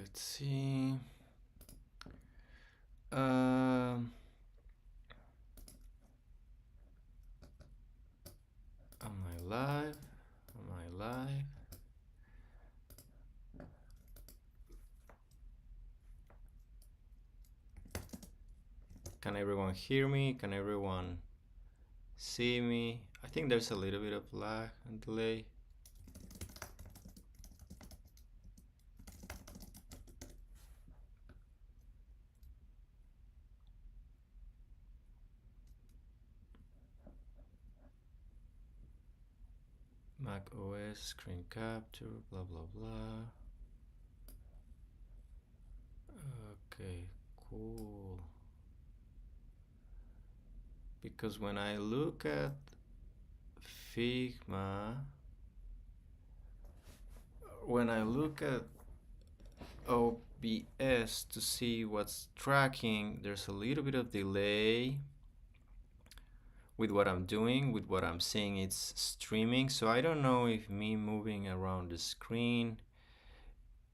Let's see. Am I live? Am I live? Can everyone hear me? Can everyone see me? I think there's a little bit of lag and delay. Mac OS, screen capture, blah, blah, blah. Okay, cool. Because when I look at Figma, when I look at OBS to see what's tracking, there's a little bit of delay with what I'm doing, with what I'm seeing. It's streaming, so I don't know if me moving around the screen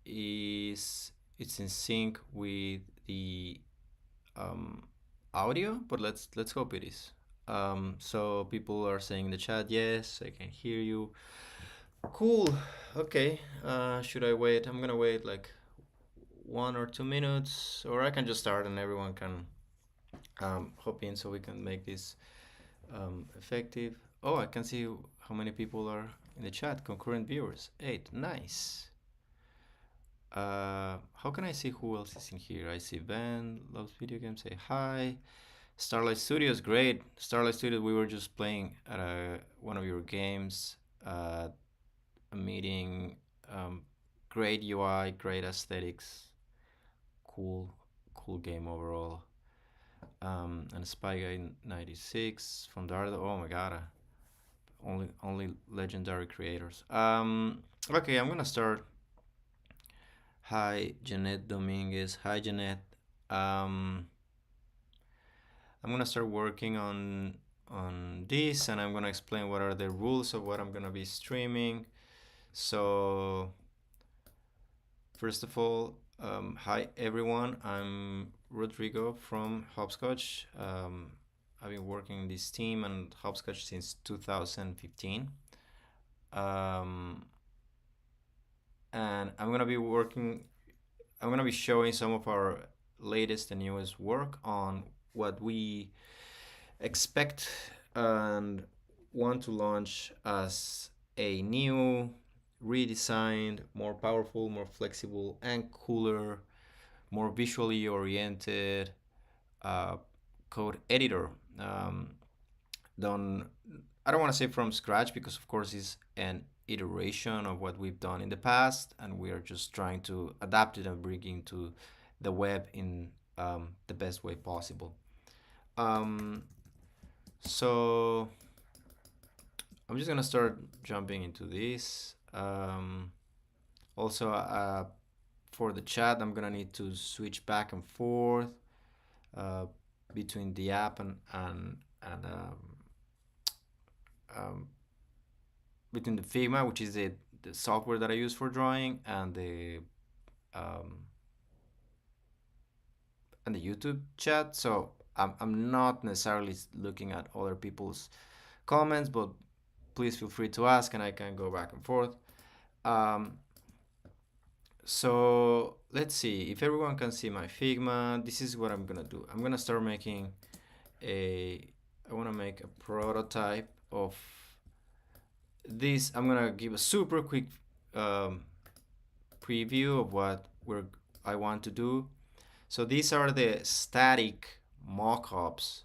it's in sync with the audio, but let's hope it is. So people are saying in the chat, yes, I can hear you. Cool. Okay. Should I wait? I'm gonna wait like 1 or 2 minutes, or I can just start and everyone can hop in so we can make this effective. Oh, I can see how many people are in the chat. Concurrent viewers, 8. Nice. How can I see who else is in here? I see Ben loves video games. Say hi. Starlight Studios, great. Starlight Studios, we were just playing at one of your games, a meeting. Great UI, great aesthetics, cool game overall. And Spy Guy 96 from Dardo. Oh my god, only legendary creators. Okay, I'm gonna start. Hi, Jeanette Dominguez. Hi, Jeanette. I'm gonna start working on this, and I'm gonna explain what are the rules of what I'm gonna be streaming. So first of all, hi everyone. I'm Rodrigo from Hopscotch. I've been working in this team and Hopscotch since 2015. And I'm gonna be showing some of our latest and newest work on what we expect and want to launch as a new, redesigned, more powerful, more flexible, and cooler, more visually oriented code editor. Done, I don't want to say from scratch because, of course, it's an iteration of what we've done in the past, and we are just trying to adapt it and bring it into the web in the best way possible. So I'm just gonna start jumping into this. Also, for the chat, I'm gonna need to switch back and forth between the app and between the Figma, which is the software that I use for drawing, and the YouTube chat. So I'm not necessarily looking at other people's comments, but please feel free to ask and I can go back and forth. So let's see if everyone can see my Figma. This is what I'm gonna do. I'm gonna start making I want to make a prototype of this. I'm gonna give a super quick preview of what I want to do. So these are the static mock-ups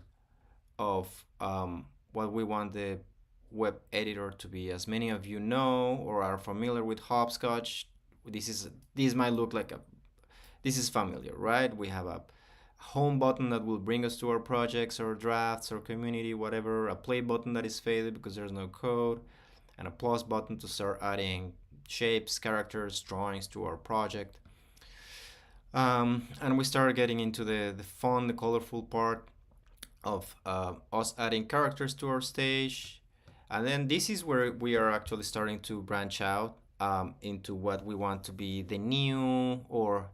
of what we want the web editor to be. As many of you know or are familiar with Hopscotch, this might look like this is familiar, right? We have a home button that will bring us to our projects or drafts or community, whatever, a play button that is faded because there's no code, and a plus button to start adding shapes, characters, drawings to our project. And we start getting into the fun, the colorful part of us adding characters to our stage. And then this is where we are actually starting to branch out into what we want to be the new, or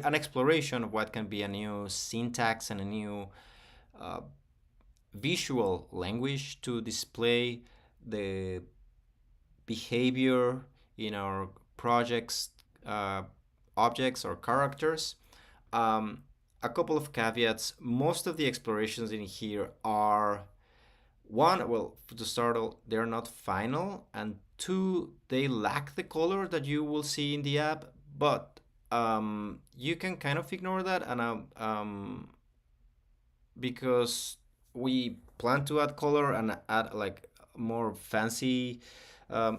an exploration of what can be a new syntax and a new uh, visual language to display the behavior in our projects, uh, objects or characters. Um, a couple of caveats. Most of the explorations in here are, one, well, to start, they're not final, and two, they lack the color that you will see in the app, but you can kind of ignore that, and because we plan to add color and add like more fancy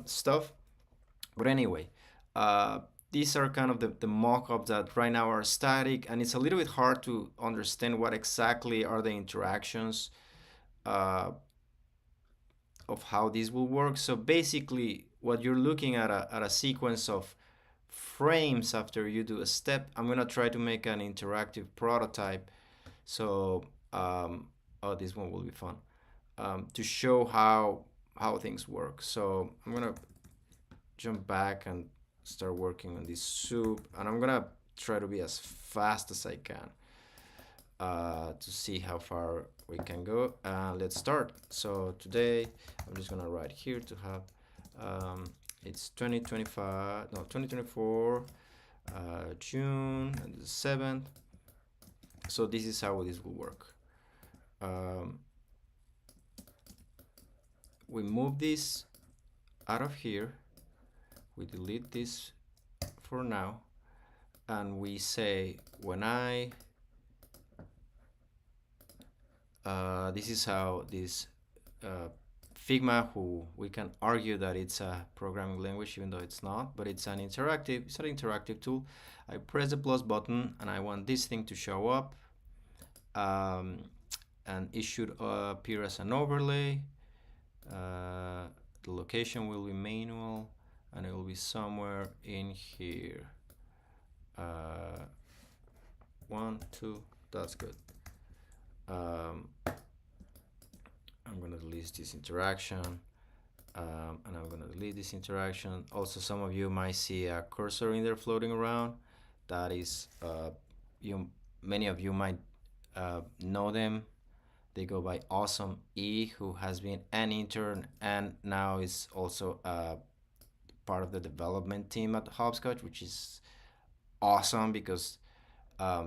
stuff. But anyway, uh, these are kind of the mock-ups that right now are static, and it's a little bit hard to understand what exactly are the interactions uh, of how this will work. So basically, what you're looking at a sequence of frames after you do a step. I'm gonna try to make an interactive prototype. So, oh, this one will be fun to show how things work. So I'm gonna jump back and start working on this soup, and I'm gonna try to be as fast as I can to see how far we can go. Let's start. So today I'm just gonna write here to have it's 2025, no, 2024, June the 7th. So this is how this will work. We move this out of here, we delete this for now, and we say when I this is how this Figma, who we can argue that it's a programming language even though it's not, but it's an interactive tool. I press the plus button and I want this thing to show up, and it should appear as an overlay. The location will be manual, and it will be somewhere in here. 1, 2, that's good. I'm gonna delete this interaction, and I'm gonna delete this interaction. Also, some of you might see a cursor in there floating around. That is, many of you might know them. They go by Awesome E, who has been an intern and now is also part of the development team at Hopscotch, which is awesome because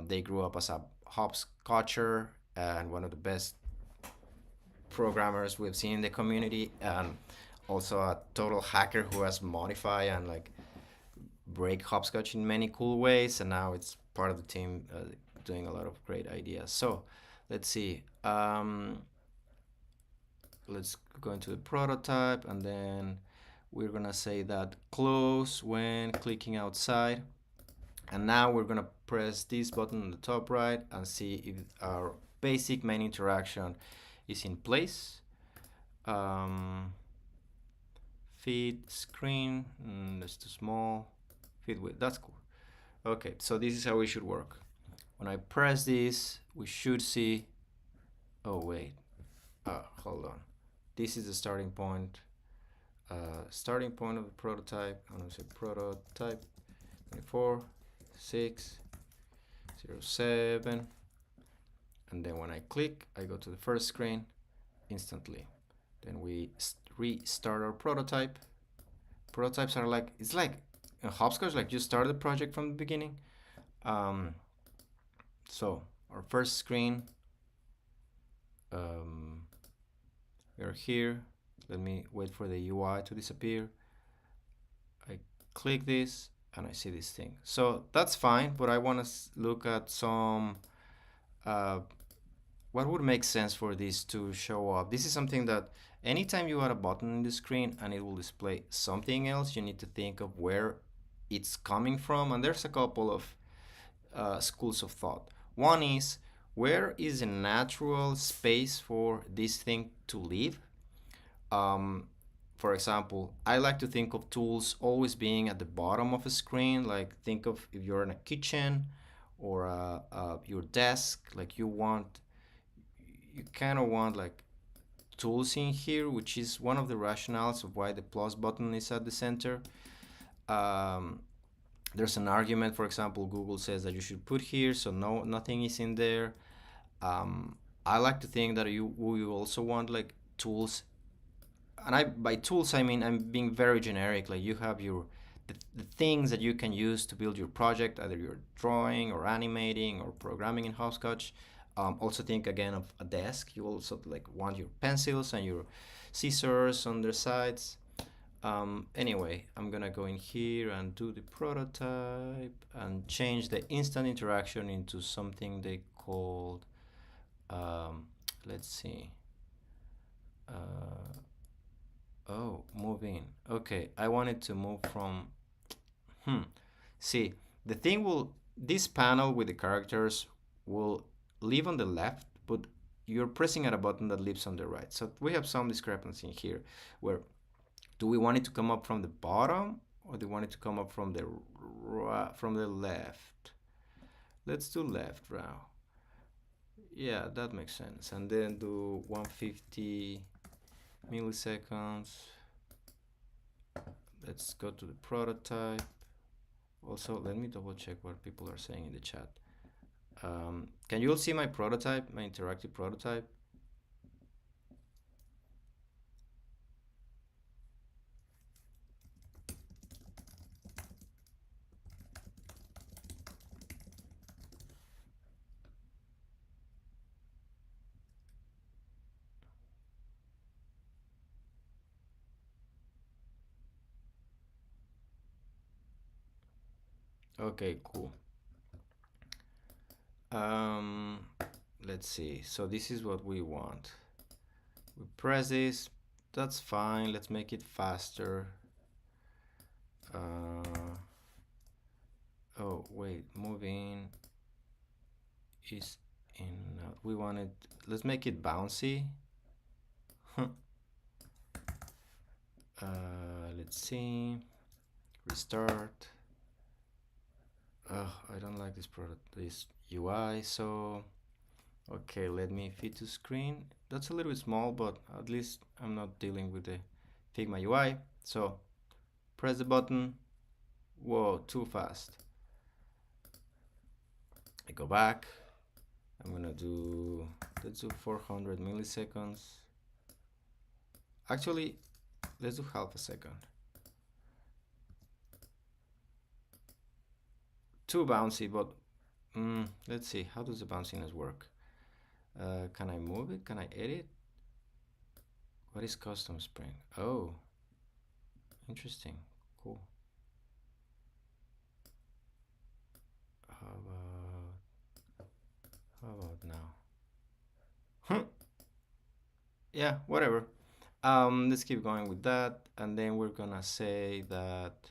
they grew up as a hopscotcher and one of the best programmers we've seen in the community, and also a total hacker who has modified and like break hopscotch in many cool ways, and now it's part of the team doing a lot of great ideas. So let's see, let's go into the prototype, and then we're gonna say that close when clicking outside. And now we're gonna press this button on the top right and see if our basic main interaction is in place. Feed screen, that's too small. Feed width, that's cool. Okay, so this is how we should work. When I press this, we should see, oh wait, hold on. This is the starting point. Starting point of the prototype. I'm gonna say prototype 24, 6, 07. And then when I click, I go to the first screen instantly. Then we restart our prototype. Prototypes are like, it's like in Hopscotch, like you start the project from the beginning. So our first screen, we are here. Let me wait for the UI to disappear. I click this and I see this thing. So that's fine, but I want to look at some what would make sense for this to show up. This is something that anytime you add a button in the screen and it will display something else, you need to think of where it's coming from. And there's a couple of schools of thought. One is, where is a natural space for this thing to live? For example, I like to think of tools always being at the bottom of a screen. Like think of if you're in a kitchen or your desk, like you kind of want like tools in here, which is one of the rationales of why the plus button is at the center. um, there's an argument. For example, Google says that you should put here, so no, nothing is in there. um, I like to think that you also want like tools, and I by tools I mean I'm being very generic. Like you have the things that you can use to build your project, either you're drawing or animating or programming in Hopscotch. Also think again of a desk. You also like want your pencils and your scissors on their sides. Anyway, I'm gonna go in here and do the prototype and change the instant interaction into something they called, um, let's see, uh, oh, move in. Okay, I wanted to move from, hmm, see, the thing will, this panel with the characters will live on the left, but you're pressing at a button that lives on the right. So we have some discrepancy here where, do we want it to come up from the bottom or do we want it to come up from the from the left? Let's do left now. Yeah, that makes sense. And then do 150 milliseconds. Let's go to the prototype. Also, let me double check what people are saying in the chat. Can you all see my prototype, my interactive prototype? Okay, cool. Um, let's see. So this is what we want. We press this. That's fine. Let's make it faster. Oh, wait. Moving is in. We want it. Let's make it bouncy. Let's see. Restart. I don't like this product, this UI. So, okay, let me fit to screen. That's a little bit small, but at least I'm not dealing with the Figma UI. So, press the button. Whoa, too fast. I go back. I'm gonna do, let's do 400 milliseconds. Actually, let's do half a second. Too bouncy, but let's see, how does the bounciness work? Can I move it? Can I edit? What is custom spring? Oh, interesting. Cool. How about now? Yeah, whatever. Let's keep going with that, and then we're gonna say that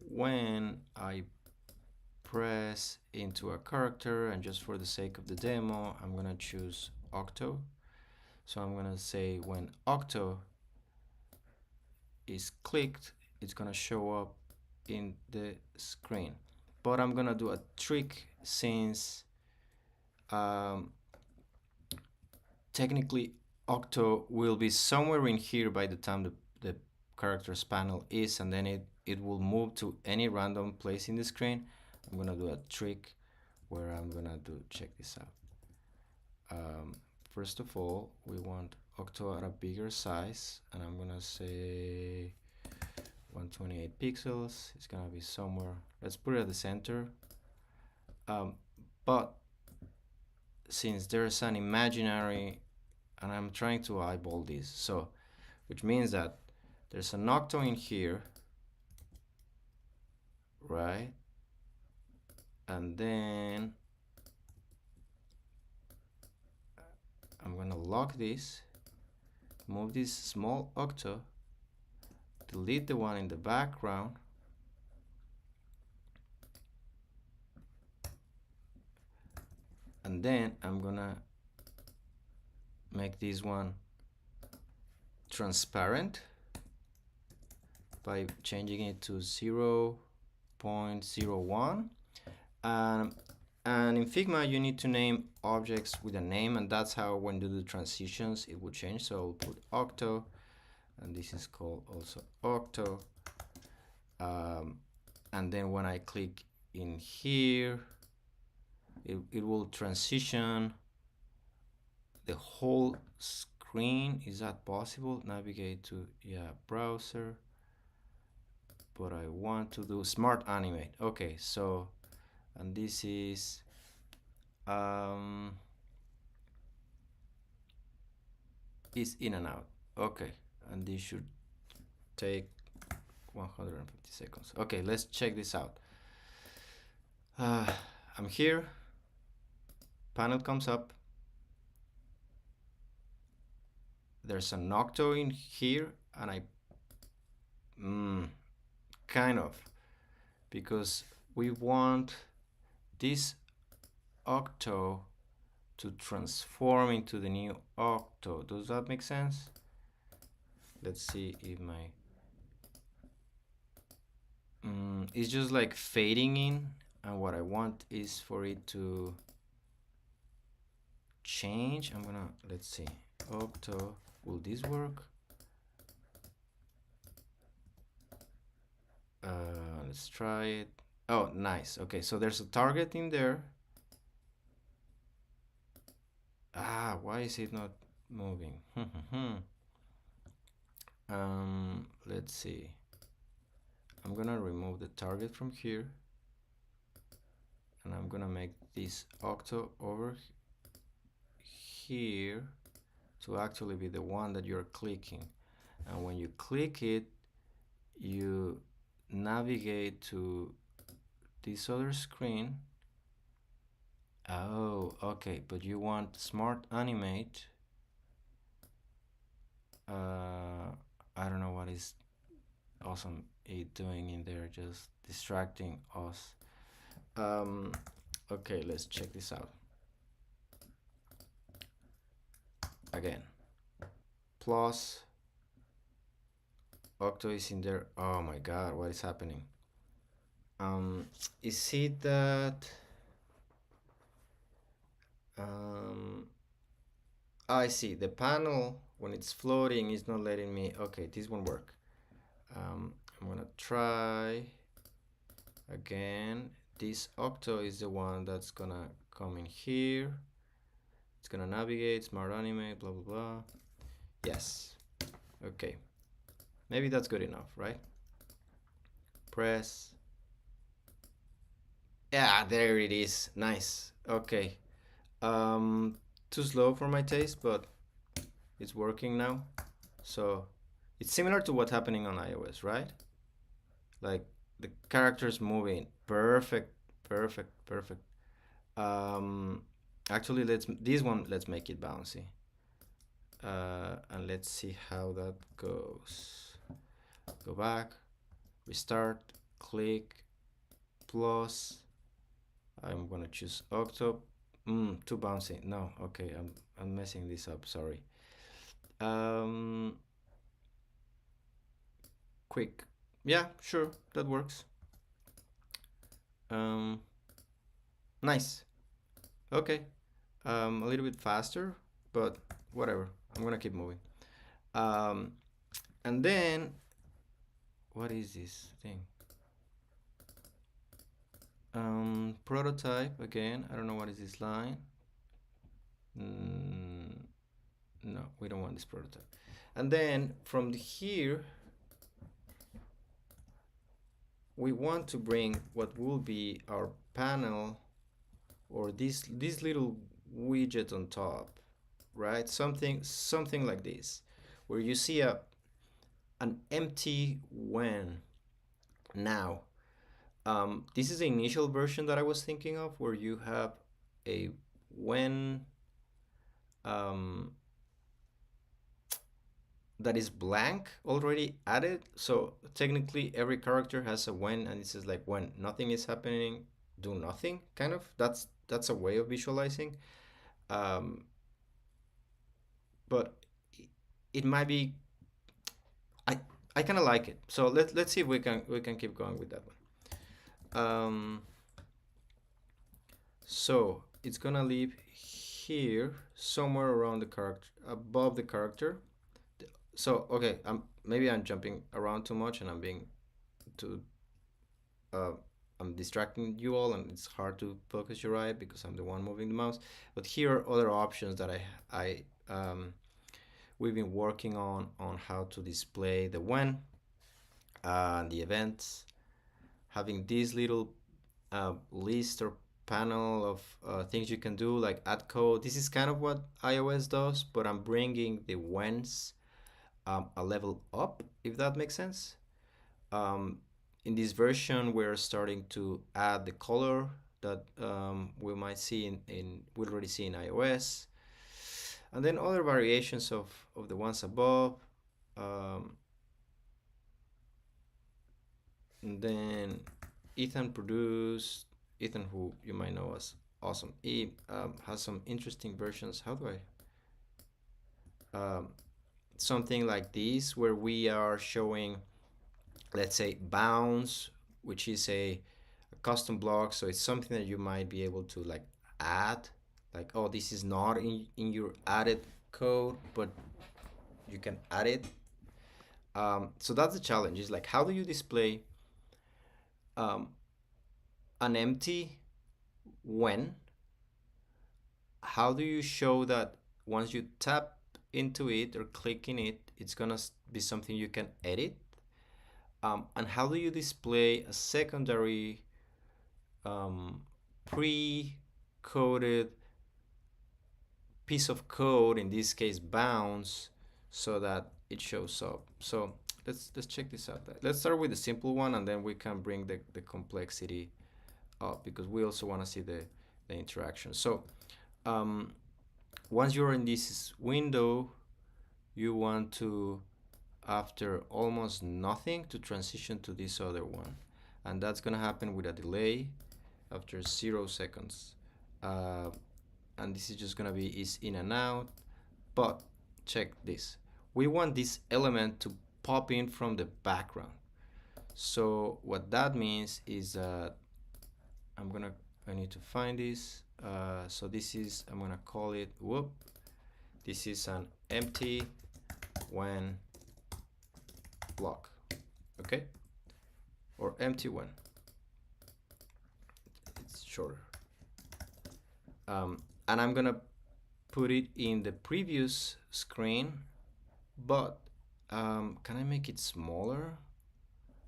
when I press into a character, and just for the sake of the demo, I'm gonna choose Octo. So I'm gonna say when Octo is clicked, it's gonna show up in the screen. But I'm gonna do a trick since technically Octo will be somewhere in here by the time the characters panel is, and then it will move to any random place in the screen. I'm gonna do a trick where I'm gonna do, check this out. First of all, we want Octo at a bigger size, and I'm gonna say 128 pixels. It's gonna be somewhere, let's put it at the center. But since there's an imaginary, and I'm trying to eyeball this, so which means that there's an Octo in here, right? And then I'm gonna lock this, move this small Octo, delete the one in the background, and then I'm gonna make this one transparent by changing it to 0.01. And in Figma, you need to name objects with a name, and that's how when you do the transitions, it will change. So I'll put Octo, and this is called also Octo. um, and then when I click in here, it will transition the whole screen. Is that possible? Navigate to, yeah, browser, but I want to do smart animate. Okay, so, and this is is in and out. Okay, and this should take 150 seconds. Okay, let's check this out. I'm here, panel comes up, there's an octo in here, and I kind of, because we want this octo to transform into the new octo. Does that make sense? Let's see if my it's just like fading in, and what I want is for it to change. I'm gonna, let's see, octo, will this work? Let's try it. Oh, nice. Okay, so there's a target in there. Why is it not moving? Let's see. I'm gonna remove the target from here, and I'm gonna make this octo over here to actually be the one that you're clicking. And when you click it, you navigate to this other screen. Oh, okay, but you want smart animate. I don't know what is awesome it doing in there, just distracting us. Okay, let's check this out again. Plus octo is in there. Oh my god, what is happening? Is it that I see the panel when it's floating is not letting me. Okay, this won't work. I'm gonna try again. This octo is the one that's gonna come in here. It's gonna navigate, smart animate, blah blah blah. Yes. Okay. Maybe that's good enough, right? Press. Yeah, there it is. Nice. Okay. Too slow for my taste, but it's working now. So it's similar to what's happening on iOS, right? Like the characters moving. Perfect, perfect, perfect. Actually, let's make it bouncy. And let's see how that goes. Go back, restart, click, plus. I'm gonna choose octo. Too bouncy. No, okay, I'm messing this up. Sorry. Quick. Yeah, sure, that works. Nice. Okay. A little bit faster, but whatever. I'm gonna keep moving. And then, what is this thing? Prototype again. I don't know what is this line. No, we don't want this prototype. And then from here, we want to bring what will be our panel, or this little widget on top, right? Something like this, where you see an empty when. Now, this is the initial version that I was thinking of, where you have a when that is blank already added. So technically every character has a when, and it says like when nothing is happening, do nothing, kind of. That's a way of visualizing. But it might be, I kind of like it. So let's see if we can keep going with that one. So it's gonna leave here somewhere around the character, above the character. So okay, maybe I'm jumping around too much and I'm being to uh, I'm distracting you all, and it's hard to focus your eye because I'm the one moving the mouse. But here are other options that I we've been working on how to display the when and the events. Having this little list or panel of things you can do, like add code. This is kind of what iOS does, but I'm bringing the whens a level up, if that makes sense. Um, in this version, we're starting to add the color that we might see we already see in iOS, and then other variations of the ones above. Um, and then Ethan produced Ethan, who you might know as Awesome E, has some interesting versions. How do I? Something like this, where we are showing, let's say, bounds, which is a custom block. So it's something that you might be able to like add, like, oh, this is not in your added code, but you can add it. So that's the challenge. Is like, how do you display um, an empty when? How do you show that once you tap into it or click in it, it's gonna be something you can edit? And how do you display a secondary um, pre-coded piece of code, in this case bounds, so that it shows up? So let's check this out. Let's start with the simple one, and then we can bring the complexity up, because we also want to see the interaction. So once you're in this window, you want to, after almost nothing, to transition to this other one, and that's gonna happen with a delay after 0 seconds. And this is just gonna be is in and out. But check this, we want this element to pop in from the background. So what that means is that I need to find this. So this is, I'm gonna call it, this is an empty when block, okay? Or empty when, it's shorter. And I'm gonna put it in the previous screen, but can I make it smaller?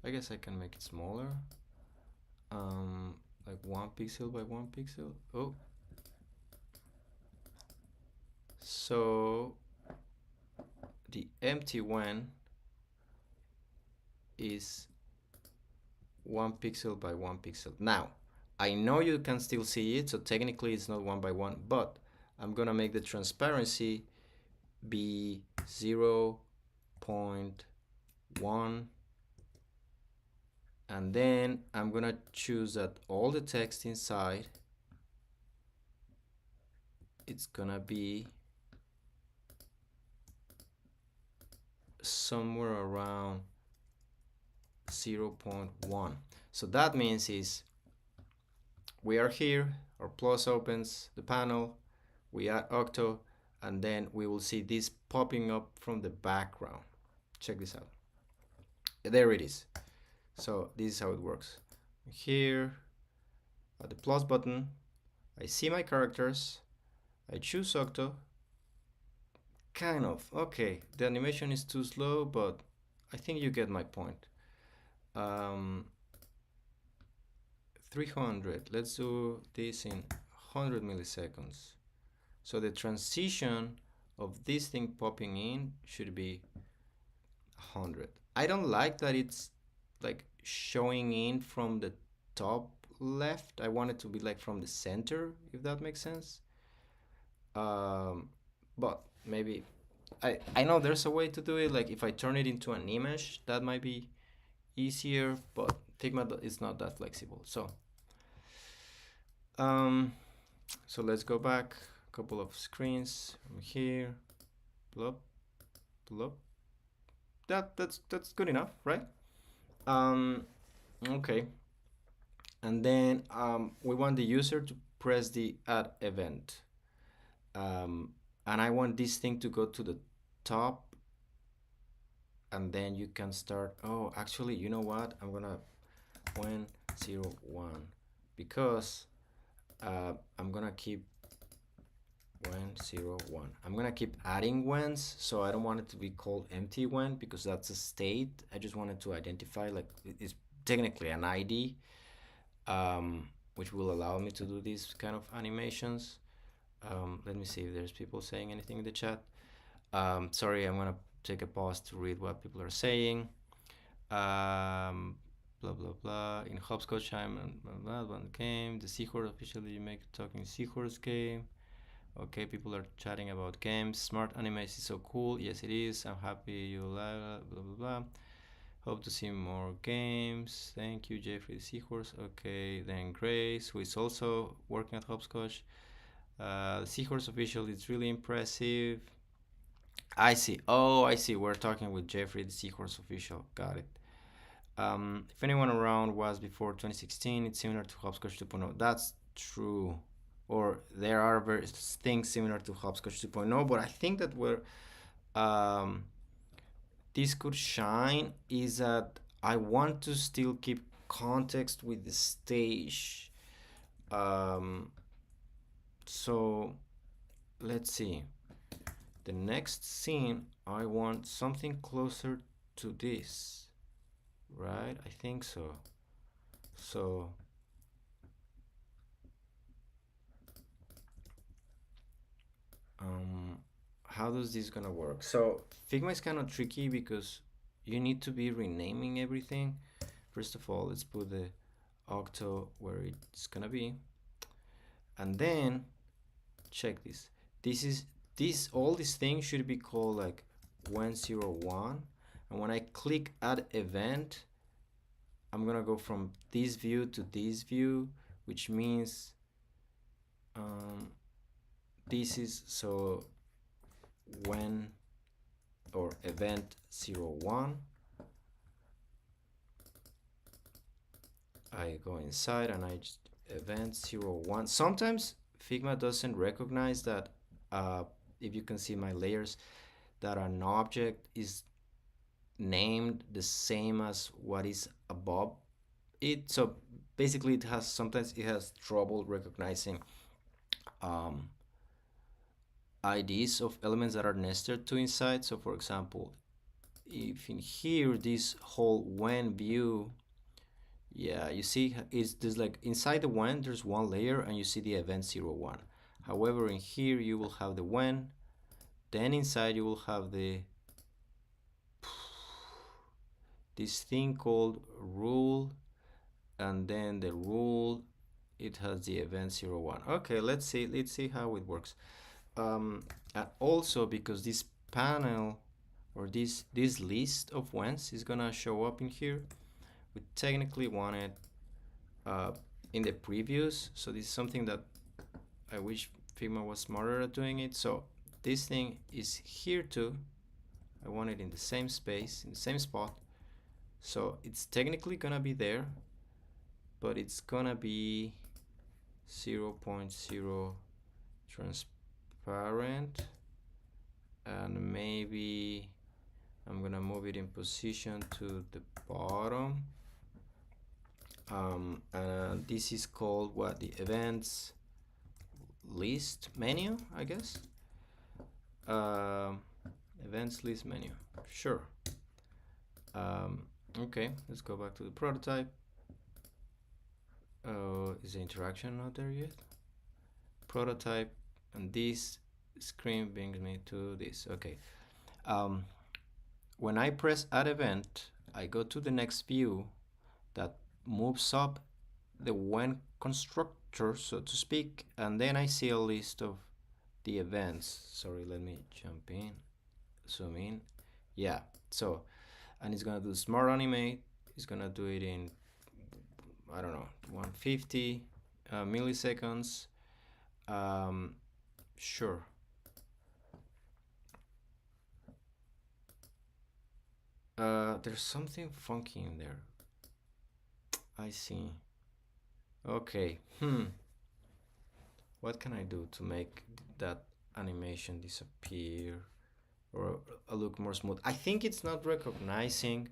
I guess I can make it smaller. Like 1 pixel by 1 pixel. Oh, so the empty when is 1 pixel by 1 pixel. Now, I know you can still see it, so technically it's not 1 by 1, but I'm gonna make the transparency be 0.1, and then I'm gonna choose that all the text inside, it's gonna be somewhere around 0.1. So that means is we are here, our plus opens the panel, we add Octo, and then we will see this popping up from the background. Check this out. There it is. So this is how it works. Here at the plus button, I see my characters, I choose Octo. Kind of, okay, the animation is too slow, but I think you get my point. 300, let's do this in 100 milliseconds. So the transition of this thing popping in should be 100. I don't like that it's like showing in from the top left. I want it to be like from the center, if that makes sense. But maybe I know there's a way to do it. Like if I turn it into an image, that might be easier, but Figma is not that flexible. So let's go back a couple of screens from here. Plop, plop. That's good enough, right? Okay. And then we want the user to press the add event. And I want this thing to go to the top and then you can start. Oh, actually, you know what? I'm gonna when 0 1 because I'm gonna keep when 0 1. I'm gonna keep adding whens, so I don't want it to be called empty when because that's a state. I just wanted to identify like it's technically an ID, which will allow me to do these kind of animations. Let me see if there's people saying anything in the chat. Sorry, I'm gonna take a pause to read what people are saying. Blah blah blah. In Hopscotch, I'm one game. The Seahorse officially make a talking Seahorse game. Okay, people are chatting about games. Smart animation is so cool. Yes, it is. I'm happy you like blah blah blah. Hope to see more games. Thank you, Jeffrey the Seahorse. Okay, then Grace, who is also working at Hopscotch. The Seahorse official is really impressive. I see. Oh, I see. We're talking with Jeffrey, the Seahorse official. Got it. If anyone around was before 2016, it's similar to Hopscotch 2.0. That's true. Or there are various things similar to Hopscotch 2.0, but I think that where um, this could shine is that I want to still keep context with the stage. Um, so let's see. The next scene, I want something closer to this, right? I think so. So um, how does this gonna work? So Figma is kind of tricky because you need to be renaming everything. First of all, let's put the octo where it's gonna be, and then check this. This is this all these things should be called like 101, and when I click add event, I'm gonna go from this view to this view, which means this is so when or event 01. I go inside and I just event 01. Sometimes Figma doesn't recognize that if you can see my layers, that an object is named the same as what is above it. So basically it has sometimes it has trouble recognizing IDs of elements that are nested to inside. So for example, if in here this whole when view, yeah, you see it's there's like inside the when there's one layer and you see the event 01. However, in here you will have the when, then inside you will have the this thing called rule, and then the rule it has the event 01. Okay, let's see how it works. And also because this panel or this list of whens is gonna show up in here, we technically want it in the previews. So this is something that I wish Figma was smarter at doing it. So this thing is here too. I want it in the same space, in the same spot. So it's technically gonna be there, but it's gonna be 0.0 transparent, and maybe I'm gonna move it in position to the bottom. And this is called what, the events list menu, I guess. Events list menu, sure. Okay, let's go back to the prototype. Is the interaction not there yet? Prototype, and this screen brings me to this. Okay. When I press add event, I go to the next view that moves up the when constructor, so to speak, and then I see a list of the events. Sorry, let me jump in, zoom in. Yeah, so, and it's gonna do smart animate. It's gonna do it in, I don't know, 150 milliseconds. Sure. There's something funky in there. I see. Okay. What can I do to make that animation disappear? or a look more smooth. I think it's not recognizing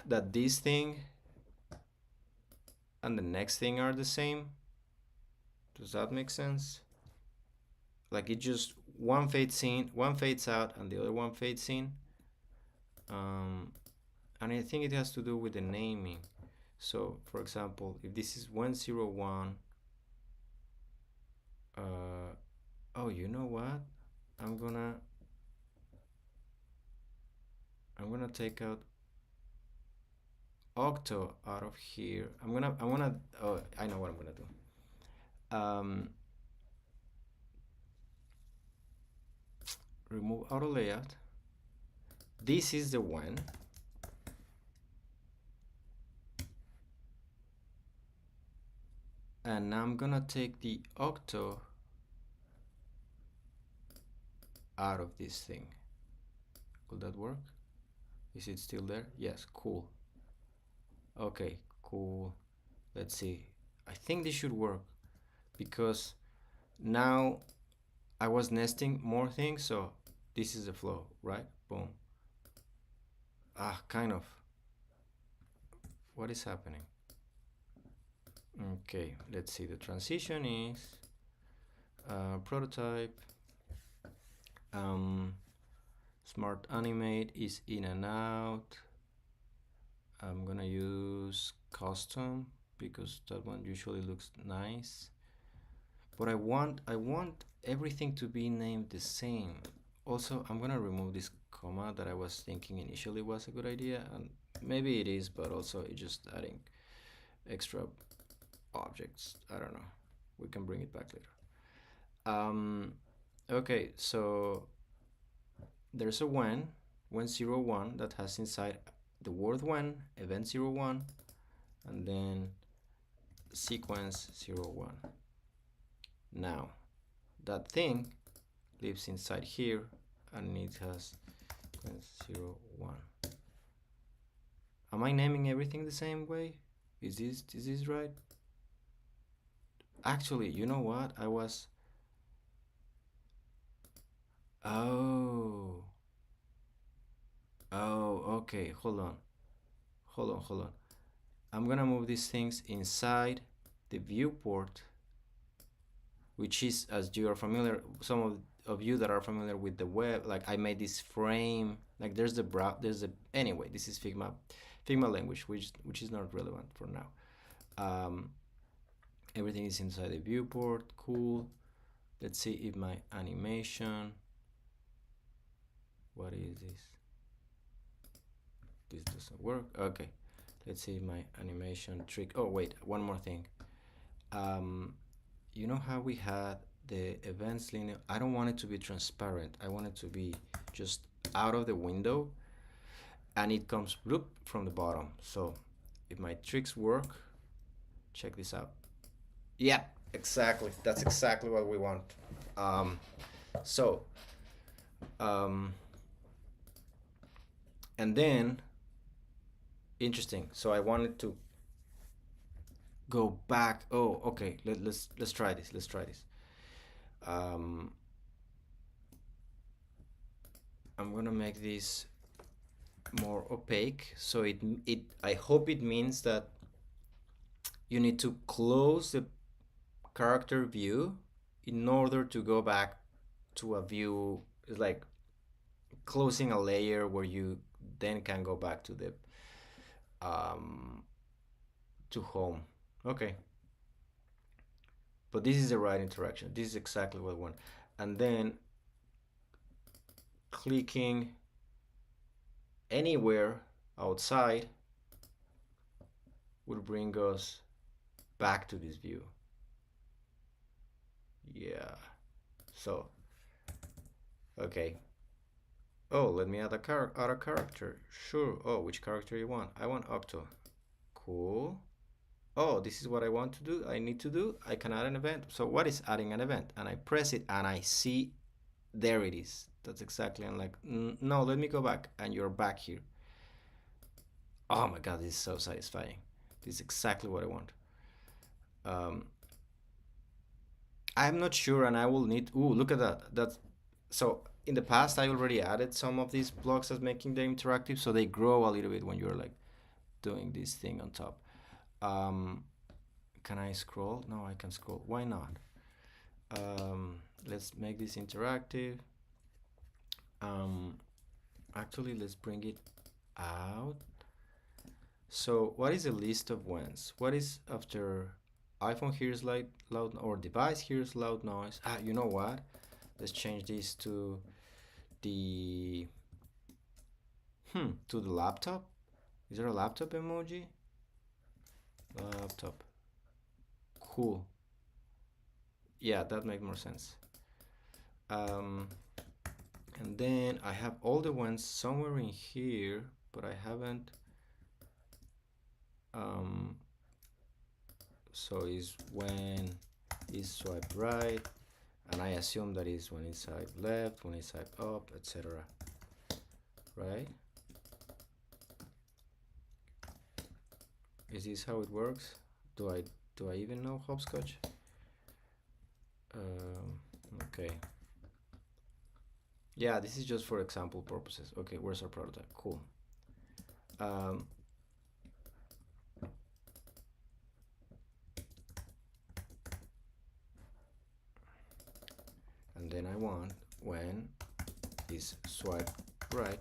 that this thing and the next thing are the same. Does that make sense? Like it just one fades in, one fades out, and the other one fades in. Um, and I think it has to do with the naming. So, for example, if this is 101, oh, you know what? I'm gonna I'm gonna take out octo out of here. Oh, I know what I'm gonna do. Remove auto layout. This is the one. And now I'm gonna take the octo out of this thing. Will that work? Is it still there? Yes, cool. Okay, cool. Let's see. I think this should work because now I was nesting more things, so this is the flow, right? Boom. Ah, kind of. What is happening? Okay, let's see. The transition is prototype. Smart animate is in and out. I'm gonna use custom because that one usually looks nice. But I want everything to be named the same. Also, I'm gonna remove this comma that I was thinking initially was a good idea, and maybe it is, but also it's just adding extra objects. I don't know. We can bring it back later. Okay, so there's a when 01 that has inside the word when, event 01, and then sequence 01. Now, that thing lives inside here and it has sequence 01. Am I naming everything the same way? Is this right? Actually, you know what? Oh. Oh, okay. Hold on. I'm gonna move these things inside the viewport, which is, as you are familiar, some of you that are familiar with the web, like I made this frame, like anyway, this is Figma language, which is not relevant for now. Everything is inside the viewport, cool. Let's see if my animation, what is this? This doesn't work. Okay, let's see my animation trick. Oh wait, one more thing. You know how we had the events linear? I don't want it to be transparent. I want it to be just out of the window, and it comes bloop from the bottom. So if my tricks work, check this out. Yeah, exactly. That's exactly what we want. Um, so, um, and then interesting. So I wanted to go back. Oh, okay. Let's try this. Let's try this. I'm gonna make this more opaque. So it I hope it means that you need to close the character view in order to go back to a view. It's like closing a layer where you then can go back to the to home. Okay, but this is the right interaction. This is exactly what I want. And then clicking anywhere outside will bring us back to this view. Yeah. So, okay. Oh, let me add a character. Sure. Oh, which character you want? I want Octo. Cool. Oh, this is what I want to do. I need to do. I can add an event. So what is adding an event? And I press it and I see there it is. That's exactly. I'm like, no, let me go back. And you're back here. Oh my God, this is so satisfying. This is exactly what I want. I'm not sure, and I will need. Ooh, look at that. That's so. in the past I already added some of these blocks as making them interactive, so they grow a little bit when you're like doing this thing on top. Um, can I scroll? No, I can scroll. Why not? Let's make this interactive. Um, Actually, let's bring it out. So what is a list of whens? What is after iPhone hears loud or device hears loud noise? Ah, you know what? Let's change this to the to the laptop. Is there a laptop emoji? Laptop. Cool. Yeah, that makes more sense. Um, and then I have all the ones somewhere in here, but I haven't. Um, so is when is swipe right, and I assume that is when it's swipe left, when it's swipe up, etc. Right? Is this how it works? Do I even know hopscotch? Okay. Yeah, this is just for example purposes. Okay, where's our prototype? Cool. Um, and then I want when is swipe right,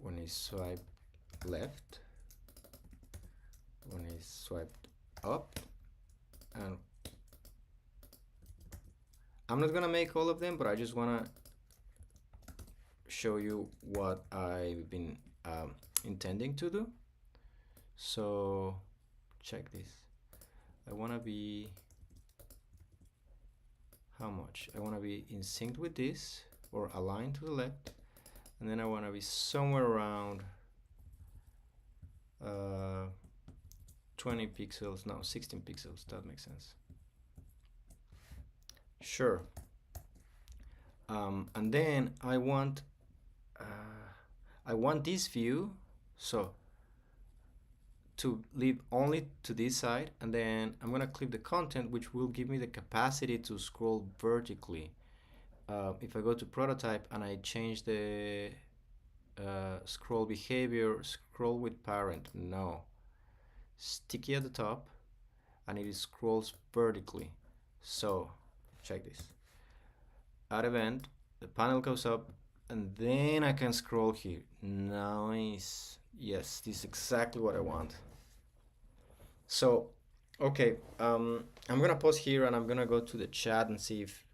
when is swipe left, when is swiped up, and I'm not gonna make all of them, but I just wanna show you what I've been intending to do. So check this. I wanna be how much? I wanna be in sync with this or aligned to the left, and then I wanna be somewhere around 20 pixels, no, 16 pixels, that makes sense. Sure. And then I want this view, so to leave only to this side, and then I'm gonna click the content, which will give me the capacity to scroll vertically. If I go to prototype and I change the scroll behavior, scroll with parent, no. Sticky at the top, and it scrolls vertically. So check this. Add event, the panel goes up, and then I can scroll here. Nice. Yes, this is exactly what I want. So, okay, I'm gonna pause here and I'm gonna go to the chat and see if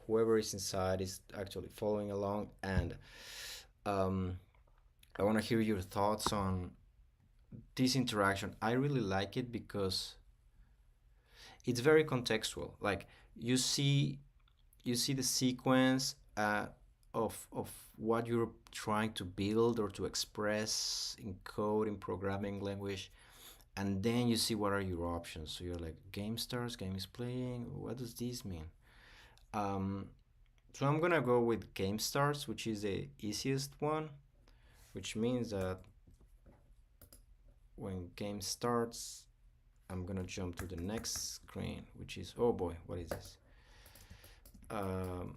whoever is inside is actually following along. And um, I want to hear your thoughts on this interaction. I really like it because it's very contextual. Like you see the sequence of what you're trying to build or to express in code in programming language, and then you see what are your options. So you're like, game starts, game is playing, what does this mean? um, so I'm gonna go with game starts, which is the easiest one, which means that when game starts I'm gonna jump to the next screen, which is, oh boy, what is this? um,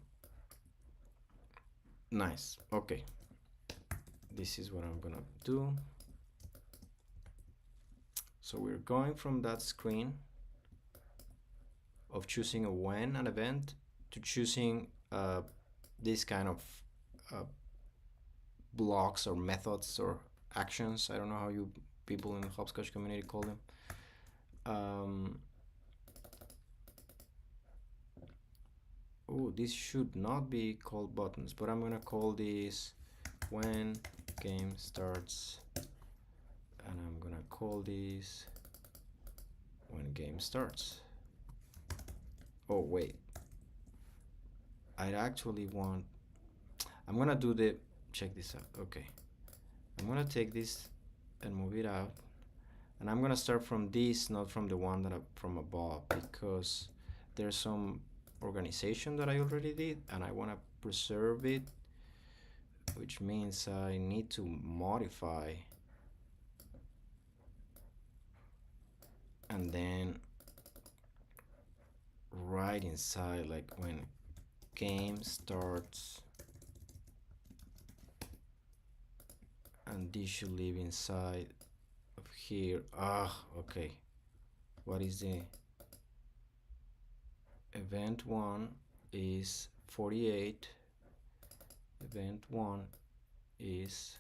Nice. Okay. This is what I'm gonna do. So we're going from that screen of choosing a when an event to choosing this kind of uh, blocks or methods or actions. I don't know how you people in the Hopscotch community call them. Um, oh, this should not be called buttons, but I'm gonna call this when game starts, and I'm gonna call this when game starts. Oh wait, I actually want, I'm gonna do the, check this out. Okay, I'm gonna take this and move it out, and I'm gonna start from this, not from the one that from above, because there's some organization that I already did and I want to preserve it, which means I need to modify and then right inside, like when game starts, and this should live inside of here. Ah, okay. What is the event 1 is 48. Event 1 is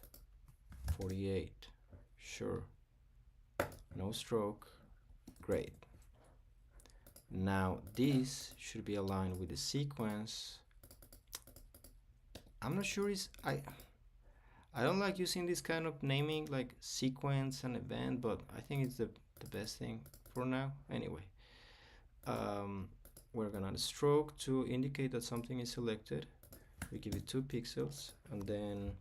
48. Sure. No stroke. Great. Now this should be aligned with the sequence. I'm not sure I don't like using this kind of naming like sequence and event, but I think it's the best thing for now. Anyway, we're gonna add a stroke to indicate that something is selected. We give it 2 pixels, and then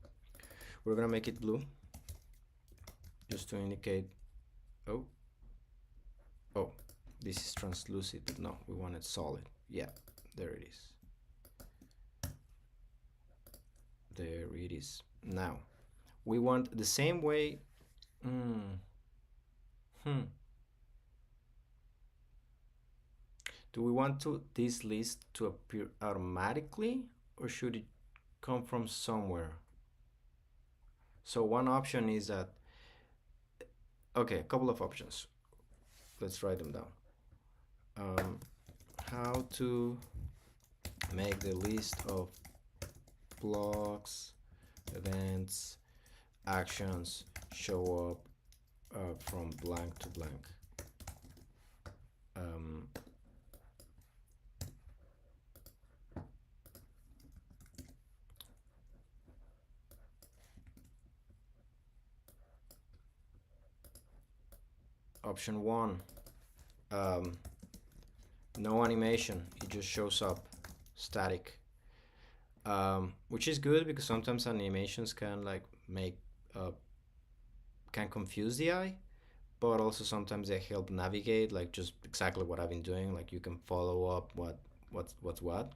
we're gonna make it blue just to indicate. Oh, oh, this is translucent, but no, we want it solid. Yeah, there it is. There it is. Now we want the same way. Do we want this list to appear automatically, or should it come from somewhere? So one option is that, okay, a couple of options. Let's write them down. How to make the list of blocks, events, actions show up from blank to blank. Option 1, no animation, it just shows up static, which is good because sometimes animations can like make can confuse the eye, but also sometimes they help navigate, like just exactly what I've been doing, like you can follow up what's what.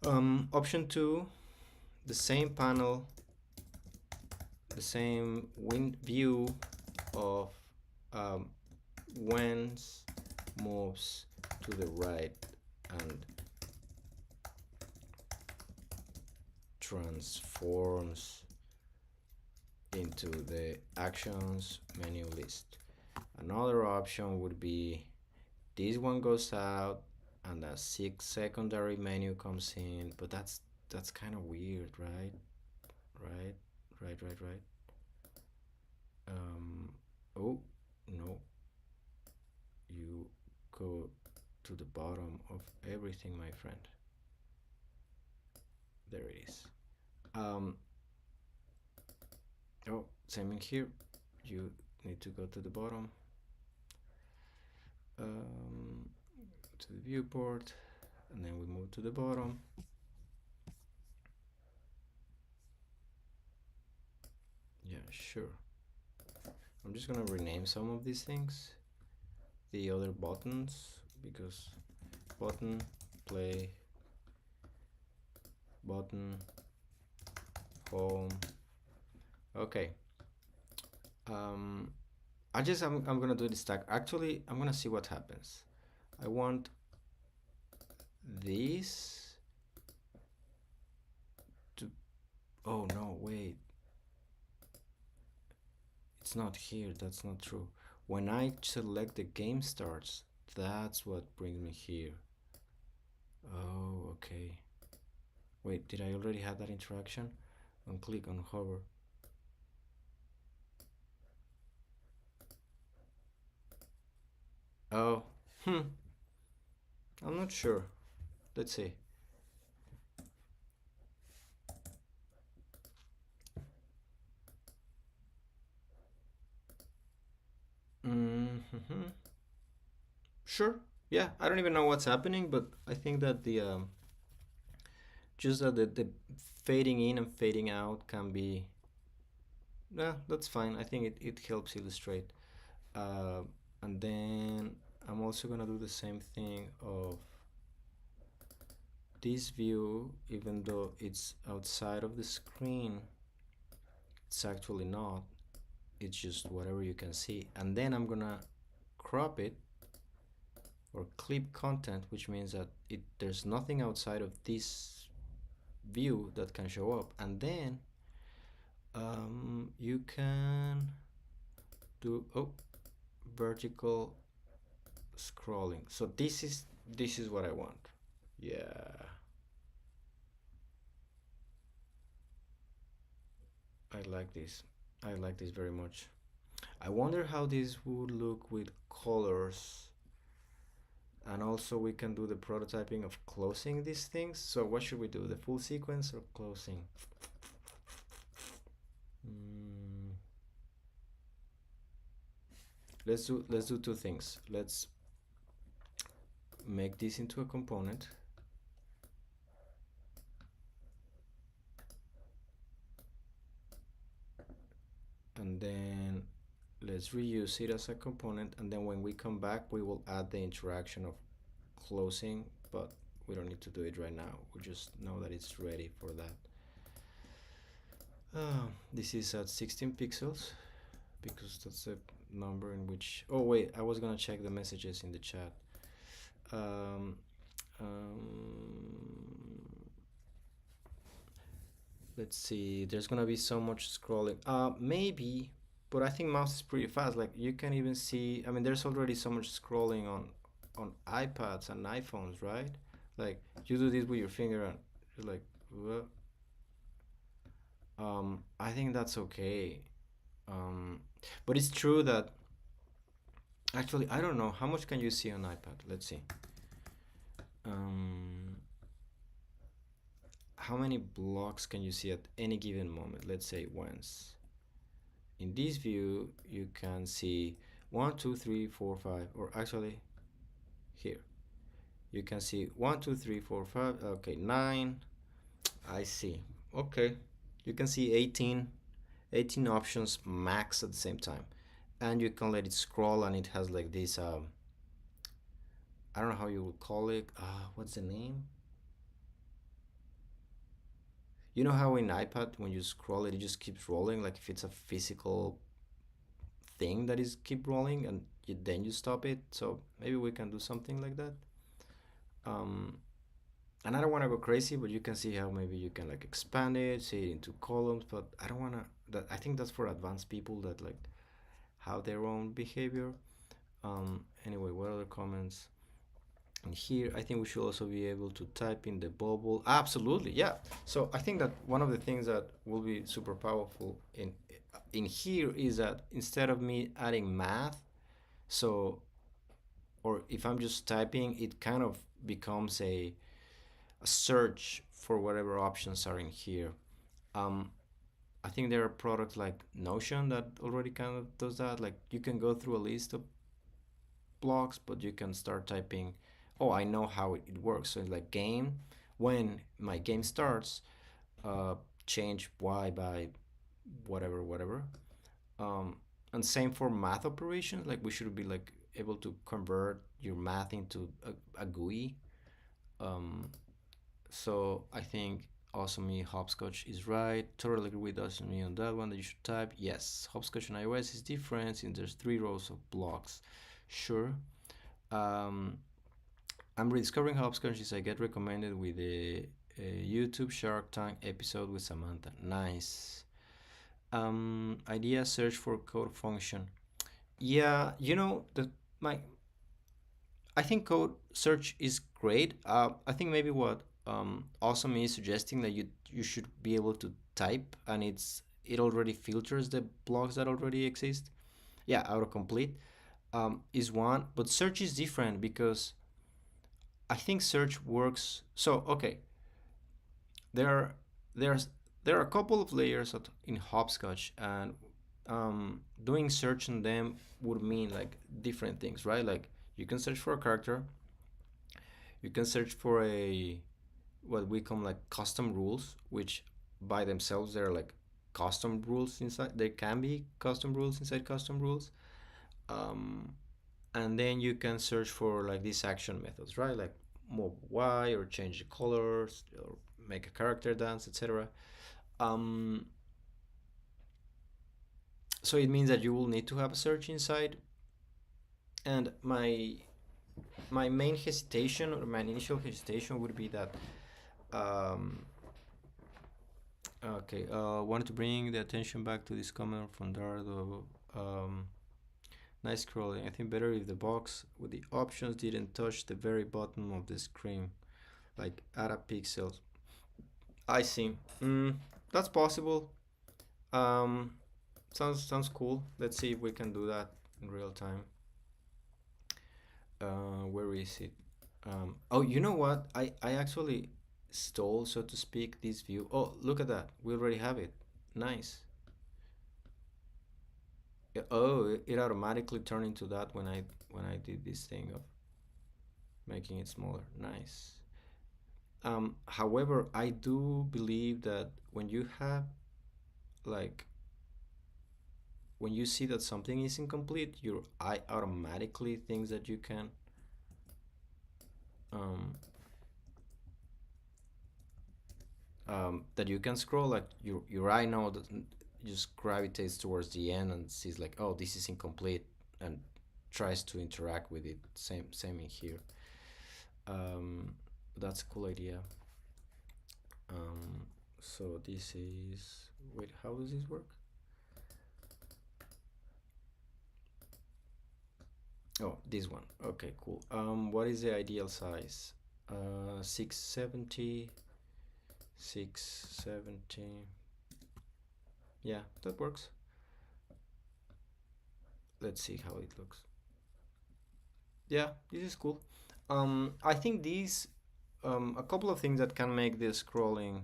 Option 2, the same panel, the same view of when moves to the right and transforms into the actions menu list. Another option would be this one goes out and a secondary menu comes in, but that's kind of weird, right? Right. Oh no, you go to the bottom of everything, my friend. There it is. Oh, same in here. You need to go to the bottom, to the viewport, and then we move to the bottom. Yeah, sure. I'm just gonna rename some of these things, the other buttons, because button, play, button, home. Okay. I'm gonna do this tag. Actually, I'm gonna see what happens. I want this to, oh no, wait. It's not here, that's not true. When I select the game starts, that's what brings me here. Oh, okay. Wait, did I already have that interaction? On click on hover. Oh, I'm not sure. Let's see. Sure. Yeah, I don't even know what's happening, but I think that the just that the fading in and fading out can be. Yeah, that's fine. I think it helps illustrate. Uh, and then I'm also gonna do the same thing of this view, even though it's outside of the screen, it's actually not. It's just whatever you can see. And then I'm gonna crop it or clip content, which means that there's nothing outside of this view that can show up. And then you can do vertical scrolling. So this is what I want. Yeah, I like this. I like this very much. I wonder how this would look with colors. And also we can do the prototyping of closing these things. So what should we do? The full sequence or closing? Mm, let's do two things. Let's make this into a component. And then let's reuse it as a component, and then when we come back we will add the interaction of closing, but we don't need to do it right now. We just know that it's ready for that. This is at 16 pixels because that's a number in which, oh wait, I was gonna check the messages in the chat. um, um, let's see, there's gonna be so much scrolling, maybe, but I think mouse is pretty fast. Like you can even see, I mean, there's already so much scrolling on iPads and iPhones, right? Like you do this with your finger and you're like, what? I think that's okay. um, but it's true that actually I don't know how much can you see on iPad. Let's see. um, how many blocks can you see at any given moment? Let's say once. In this view, you can see 1, 2, 3, 4, 5, or actually here. You can see 1, 2, 3, 4, 5, okay, 9. I see. Okay. You can see 18 options max at the same time. And you can let it scroll and it has like this, I don't know how you would call it. What's the name? You know how in iPad when you scroll it, it just keeps rolling, like if it's a physical thing that is keep rolling and then you stop it. So maybe we can do something like that. Um, and I don't want to go crazy, but you can see how maybe you can like expand it, see it into columns. But I don't want to. That I think that's for advanced people that like have their own behavior. Anyway, what other comments? And here, I think we should also be able to type in the bubble. Absolutely, yeah. So I think that one of the things that will be super powerful in here is that instead of me adding math, so or if I'm just typing, it kind of becomes a search for whatever options are in here. Um, I think there are products like Notion that already kind of does that. Like you can go through a list of blocks, but you can start typing. Oh, I know how it works. So it's like game. When my game starts, uh, change y by whatever, whatever. Um, and same for math operations. Like we should be like able to convert your math into a GUI. Um, so I think Awesome Me Hopscotch is right. Totally agree with Awesome Me on that one that you should type. Yes, Hopscotch on iOS is different since there's 3 rows of blocks. Sure. Um, I'm rediscovering Hopscotch as I get recommended with a YouTube Shark Tank episode with Samantha. Nice. Idea search for code function. Yeah, the my I think code search is great. I think maybe what Awesome is suggesting that you should be able to type and it already filters the blocks that already exist. Yeah, autocomplete is one, but search is different because I think search works. So okay, there are there's there are a couple of layers in Hopscotch, and doing search on them would mean like different things, right? Like you can search for a character, you can search for a what we call like custom rules, which by themselves they're like custom rules inside. There can be custom rules inside custom rules. Um, and then you can search for like these action methods, right? Like move Y or change the colors or make a character dance, etc. Um, so it means that you will need to have a search inside. And my main hesitation or my initial hesitation would be that um, okay, wanted to bring the attention back to this comment from Dardo. Nice scrolling. I think better if the box with the options didn't touch the very bottom of the screen, like add a pixel. I see. That's possible. Um, sounds cool. Let's see if we can do that in real time. Where is it? Oh, you know what? I actually stole, so to speak, this view. Oh, look at that. We already have it. Nice. Yeah, oh, it automatically turned into that when I did this thing of making it smaller. Nice. However, I do believe that when you have like when you see that something is incomplete, your eye automatically thinks that you can um, that you can scroll. Like your eye now doesn't just gravitates towards the end and sees like, oh, this is incomplete, and tries to interact with it. Same in here. Um, that's a cool idea. Um, so this is wait, how does this work? Oh, this one. Okay, cool. What is the ideal size? 670. 670. Yeah, that works. Let's see how it looks. Yeah, this is cool. I think these a couple of things that can make this scrolling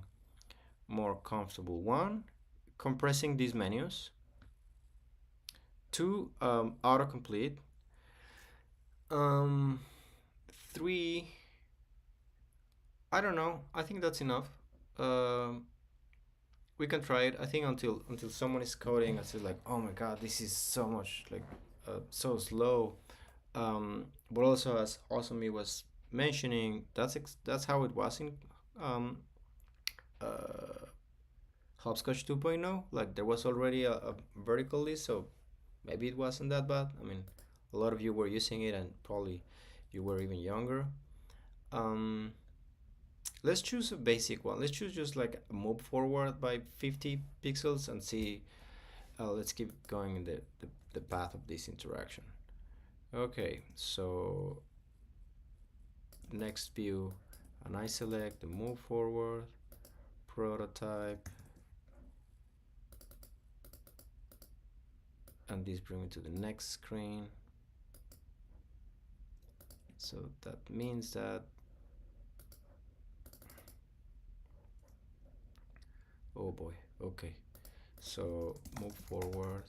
more comfortable. One, compressing these menus. Two, autocomplete. Um, three, I don't know. I think that's enough. Um, we can try it. I think until someone is coding and says like, oh my god, this is so much like so slow. But also as Osami was mentioning, that's how it was in um, uh, Hopscotch 2.0. Like there was already a vertical list, so maybe it wasn't that bad. I mean, a lot of you were using it, and probably you were even younger. Um, let's choose a basic one. Let's choose just like move forward by 50 pixels and see. Let's keep going in the path of this interaction. Okay, so next view, and I select the move forward, prototype, and this brings me to the next screen. So that means that, oh boy, okay. So move forward,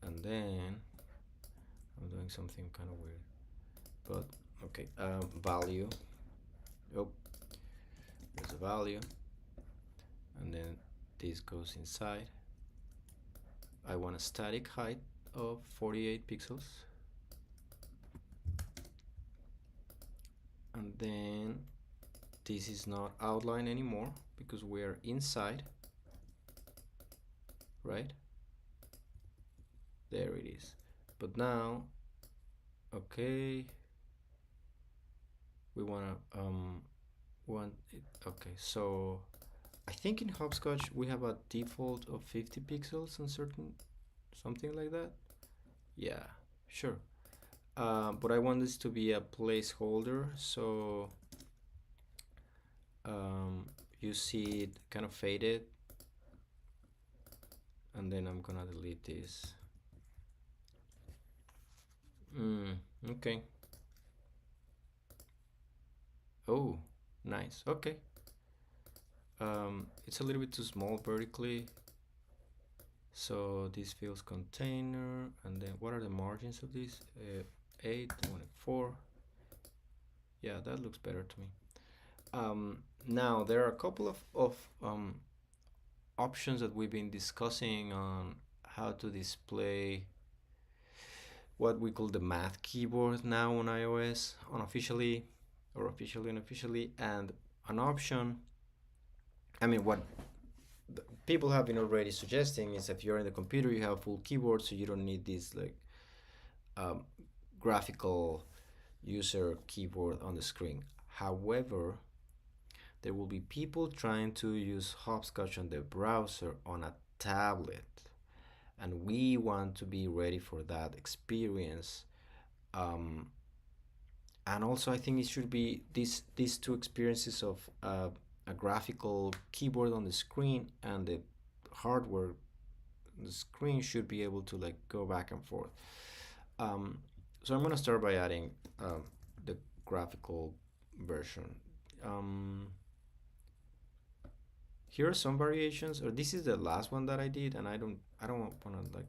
and then I'm doing something kind of weird, but okay. Value. Oh, there's a value, and then this goes inside. I want a static height of 48 pixels, and then this is not outline anymore because we're inside, right? There it is. But now, okay, we want it. Okay, so I think in Hopscotch we have a default of 50 pixels and certain something like that. Yeah, sure. But I want this to be a placeholder, so you see it kind of faded, and then I'm gonna delete this. Okay. Oh, nice. Okay. It's a little bit too small vertically, so this feels container, and then what are the margins of this? 8, 24. Yeah, that looks better to me. Now there are a couple of options that we've been discussing on how to display what we call the math keyboard now on iOS, unofficially or officially unofficially, and an option. I mean, what people have been already suggesting is if you're in the computer, you have full keyboard, so you don't need this like um, graphical user keyboard on the screen. However, there will be people trying to use Hopscotch on the browser on a tablet, and we want to be ready for that experience. Um, and also, I think it should be these two experiences of a graphical keyboard on the screen and the hardware on the screen should be able to like go back and forth. Um, so I'm gonna start by adding the graphical version. Um, Here are some variations, or this is the last one that I did, and I don't want to like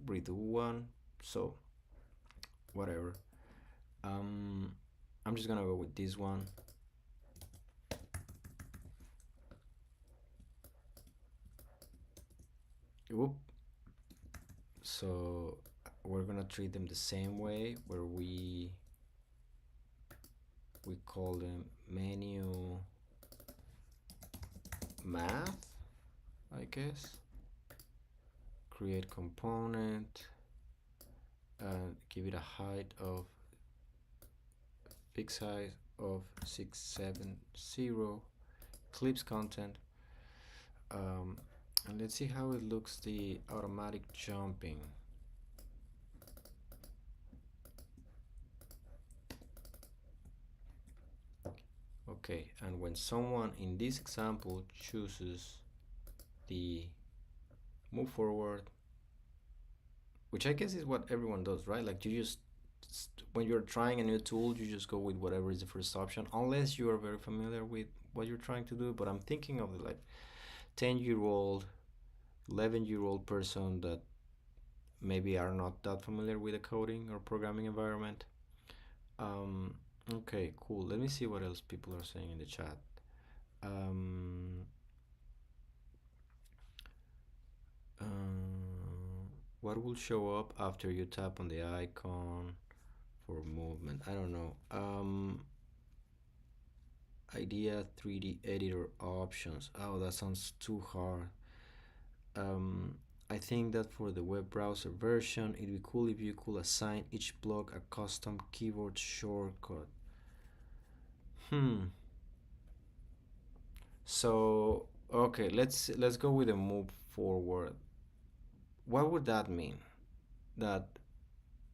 redo one, so whatever. Um, I'm just gonna go with this one. Whoop. So we're gonna treat them the same way, where we call them menu math, I guess. Create component and give it a height of fixed height of 670 clips content. um, and let's see how it looks, the automatic jumping. Okay, and when someone in this example chooses the move forward, which I guess is what everyone does, right? Like you just when you're trying a new tool, you just go with whatever is the first option, unless you are very familiar with what you're trying to do. But I'm thinking of the like 10-year-old, 11-year-old person that maybe are not that familiar with the coding or programming environment. Um, okay, cool. Let me see what else people are saying in the chat. Um, what will show up after you tap on the icon for movement? I don't know. Idea 3D editor options. Oh, that sounds too hard. Um, I think that for the web browser version, it'd be cool if you could assign each block a custom keyboard shortcut. Hmm. So okay, let's go with a move forward. What would that mean? That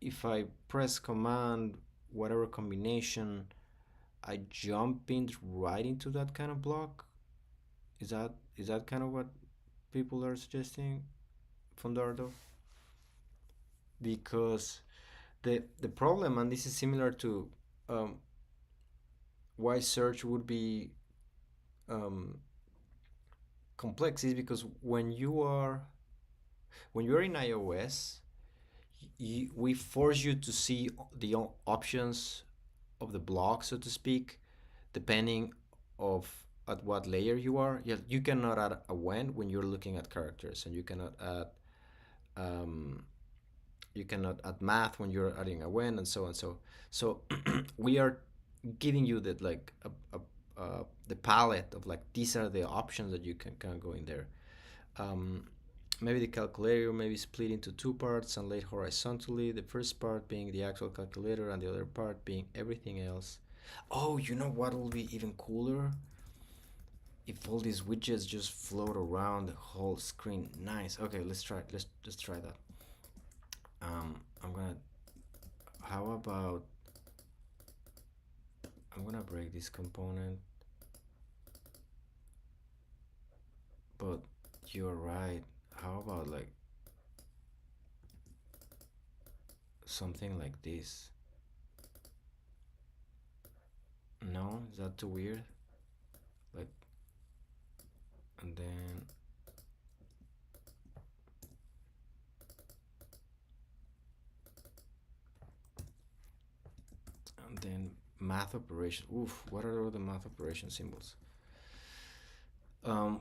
if I press command, whatever combination, I jump in right into that kind of block? Is that kind of what people are suggesting, Fondardo? Because the problem, and this is similar to um, why search would be um, complex, is because when you're in iOS, we force you to see the options of the block, so to speak, depending of at what layer you are. Yeah, you cannot add a when you're looking at characters, and um, you cannot add math when you're adding a when, and so on. So we are giving you that like the palette of like these are the options that you can go in there. Um, Maybe the calculator may be split into two parts and laid horizontally, the first part being the actual calculator and the other part being everything else. Oh, you know what will be even cooler? If all these widgets just float around the whole screen. Nice. Okay, let's try. Let's try that. I'm gonna. How about I'm gonna break this component, but you're right. How about like something like this? No, is that too weird? Like, and then math operation. Oof, what are all the math operation symbols?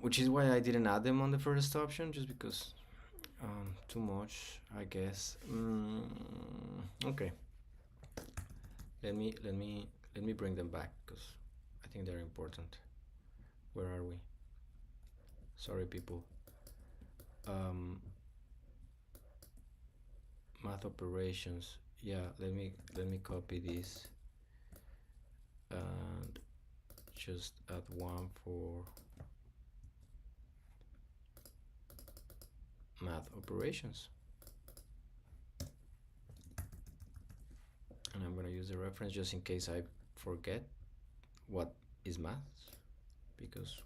Which is why I didn't add them on the first option, just because too much, I guess. Okay, let me bring them back because I think they're important. Where are we? Sorry, people. Um, Math operations. Yeah, let me copy this. and just add one for math operations. And I'm going to use the reference just in case I forget what is math, because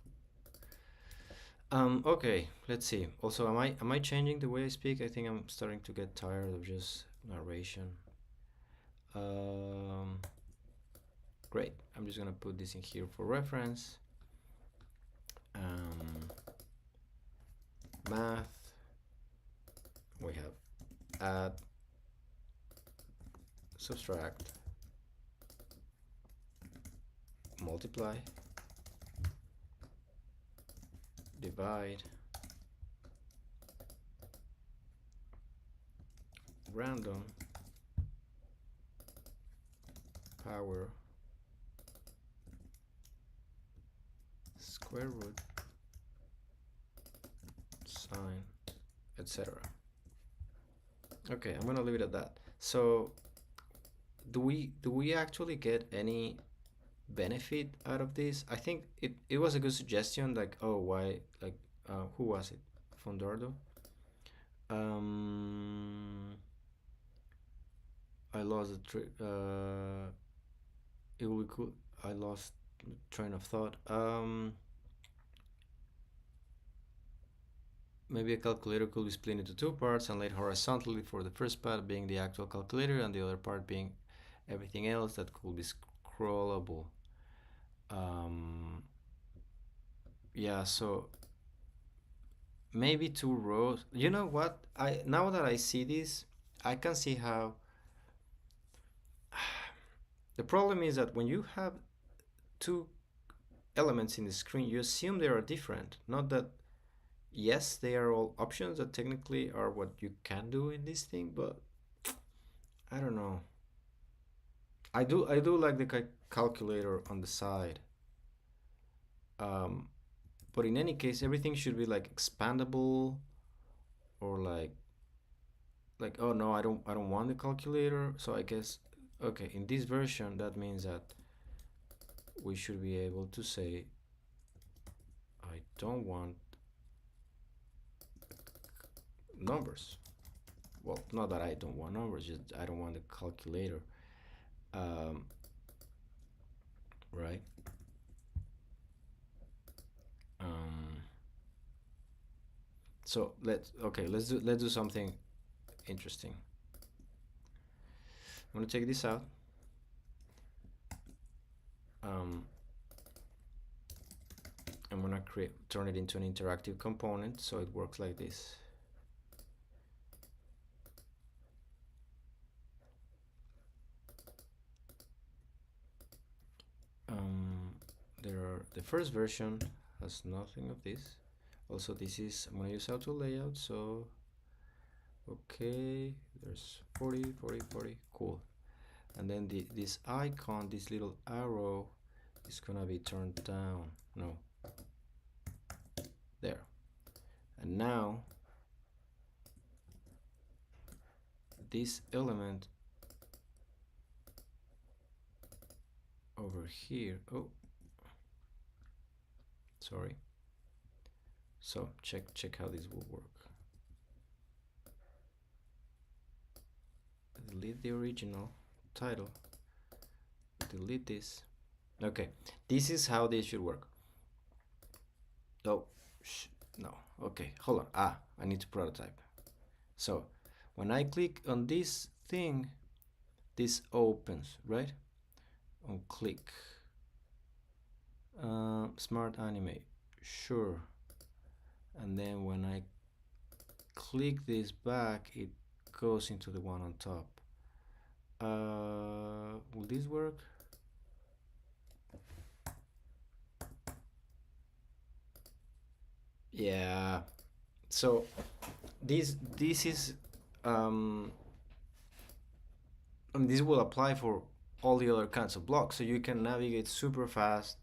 okay, let's see. Also, am I changing the way I speak? I think I'm starting to get tired of just narration. um Great, I'm just gonna put this in here for reference. Math, we have add, subtract, multiply, divide, random, power, square root, sine, etc. Okay, I'm gonna leave it at that. So do we actually get any benefit out of this? I think it was a good suggestion, like, oh, why, like, who was it? Fondardo. um I lost the it will be cool. I lost train of thought. Maybe a calculator could be split into two parts and laid horizontally, for the first part being the actual calculator and the other part being everything else that could be scrollable. um yeah, so maybe two rows. You know what, I now that I see this, I can see how the problem is that when you have two elements in the screen, you assume they are different. Not that, yes, they are all options that technically are what you can do in this thing, but I don't know. I do like the calculator on the side. Um, but in any case, everything should be like expandable, or like, oh no, I don't want the calculator. So I guess, okay, in this version that means that we should be able to say I don't want numbers. Well, not that I don't want numbers, just I don't want the calculator. um, right. um, so let's do something interesting. I'm gonna take this out. um, I'm gonna turn it into an interactive component, so it works like this. um, the first version has nothing of this. Also, this is, I'm gonna use auto layout, so okay, there's 40, 40, 40, cool. And then this icon, this little arrow, is gonna be turned down. No, there. And now this element over here, oh, sorry. So check how this will work. Delete the original title, delete this. Okay, this is how this should work. Oh, no, okay, hold on. I need to prototype. So when I click on this thing, this opens, right? On click, smart animate, sure. And then when I click this back, it goes into the one on top. Will this work? Yeah. So this is and this will apply for all the other kinds of blocks, so you can navigate super fast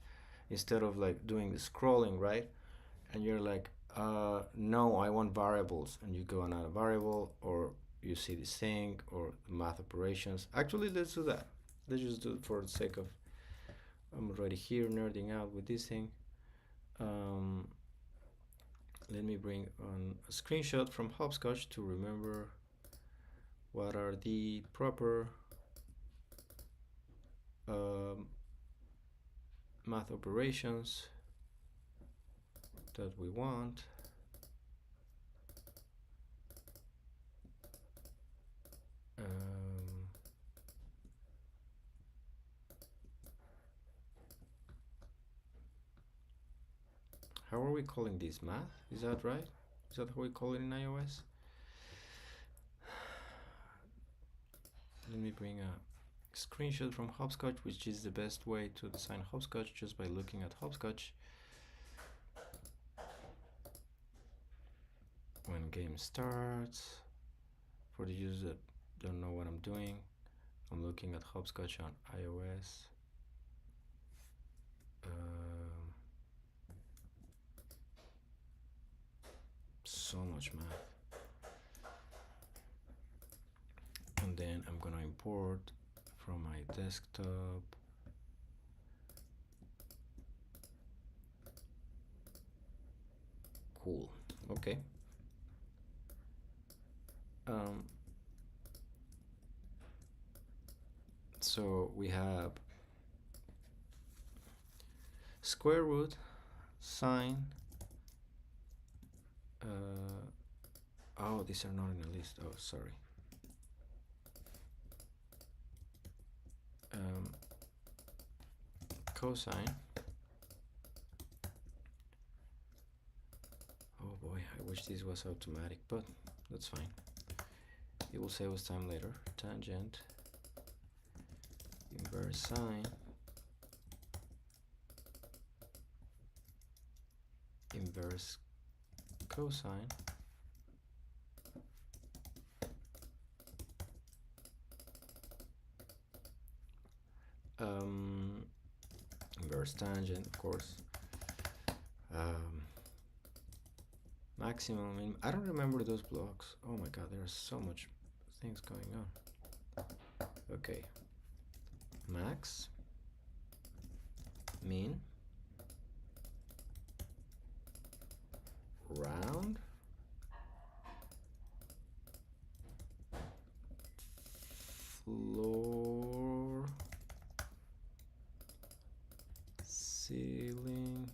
instead of like doing the scrolling, right? And you're like, no, I want variables, and you go and add a variable, or you see this thing, or math operations. Actually, let's do that. Let's just do it for the sake of I'm already here nerding out with this thing. Um, Let me bring on a screenshot from Hopscotch to remember what are the proper um, math operations that we want. How are we calling this? Math? Is that right? Is that how we call it in iOS? Let me bring a screenshot from Hopscotch, which is the best way to design Hopscotch, just by looking at Hopscotch. When game starts, for the users that don't know what I'm doing, I'm looking at Hopscotch on iOS. So much math. And then I'm gonna import from my desktop cool. Okay. So we have square root, sine. Oh, these are not in the list. Oh, sorry. Cosine. Oh boy, I wish this was automatic, but that's fine. It will save us time later. Tangent, inverse sine, inverse cosine, inverse tangent, of course, maximum. I don't remember those blocks. Oh my god, there's so much things going on. Okay, max, mean, round, floor, ceiling,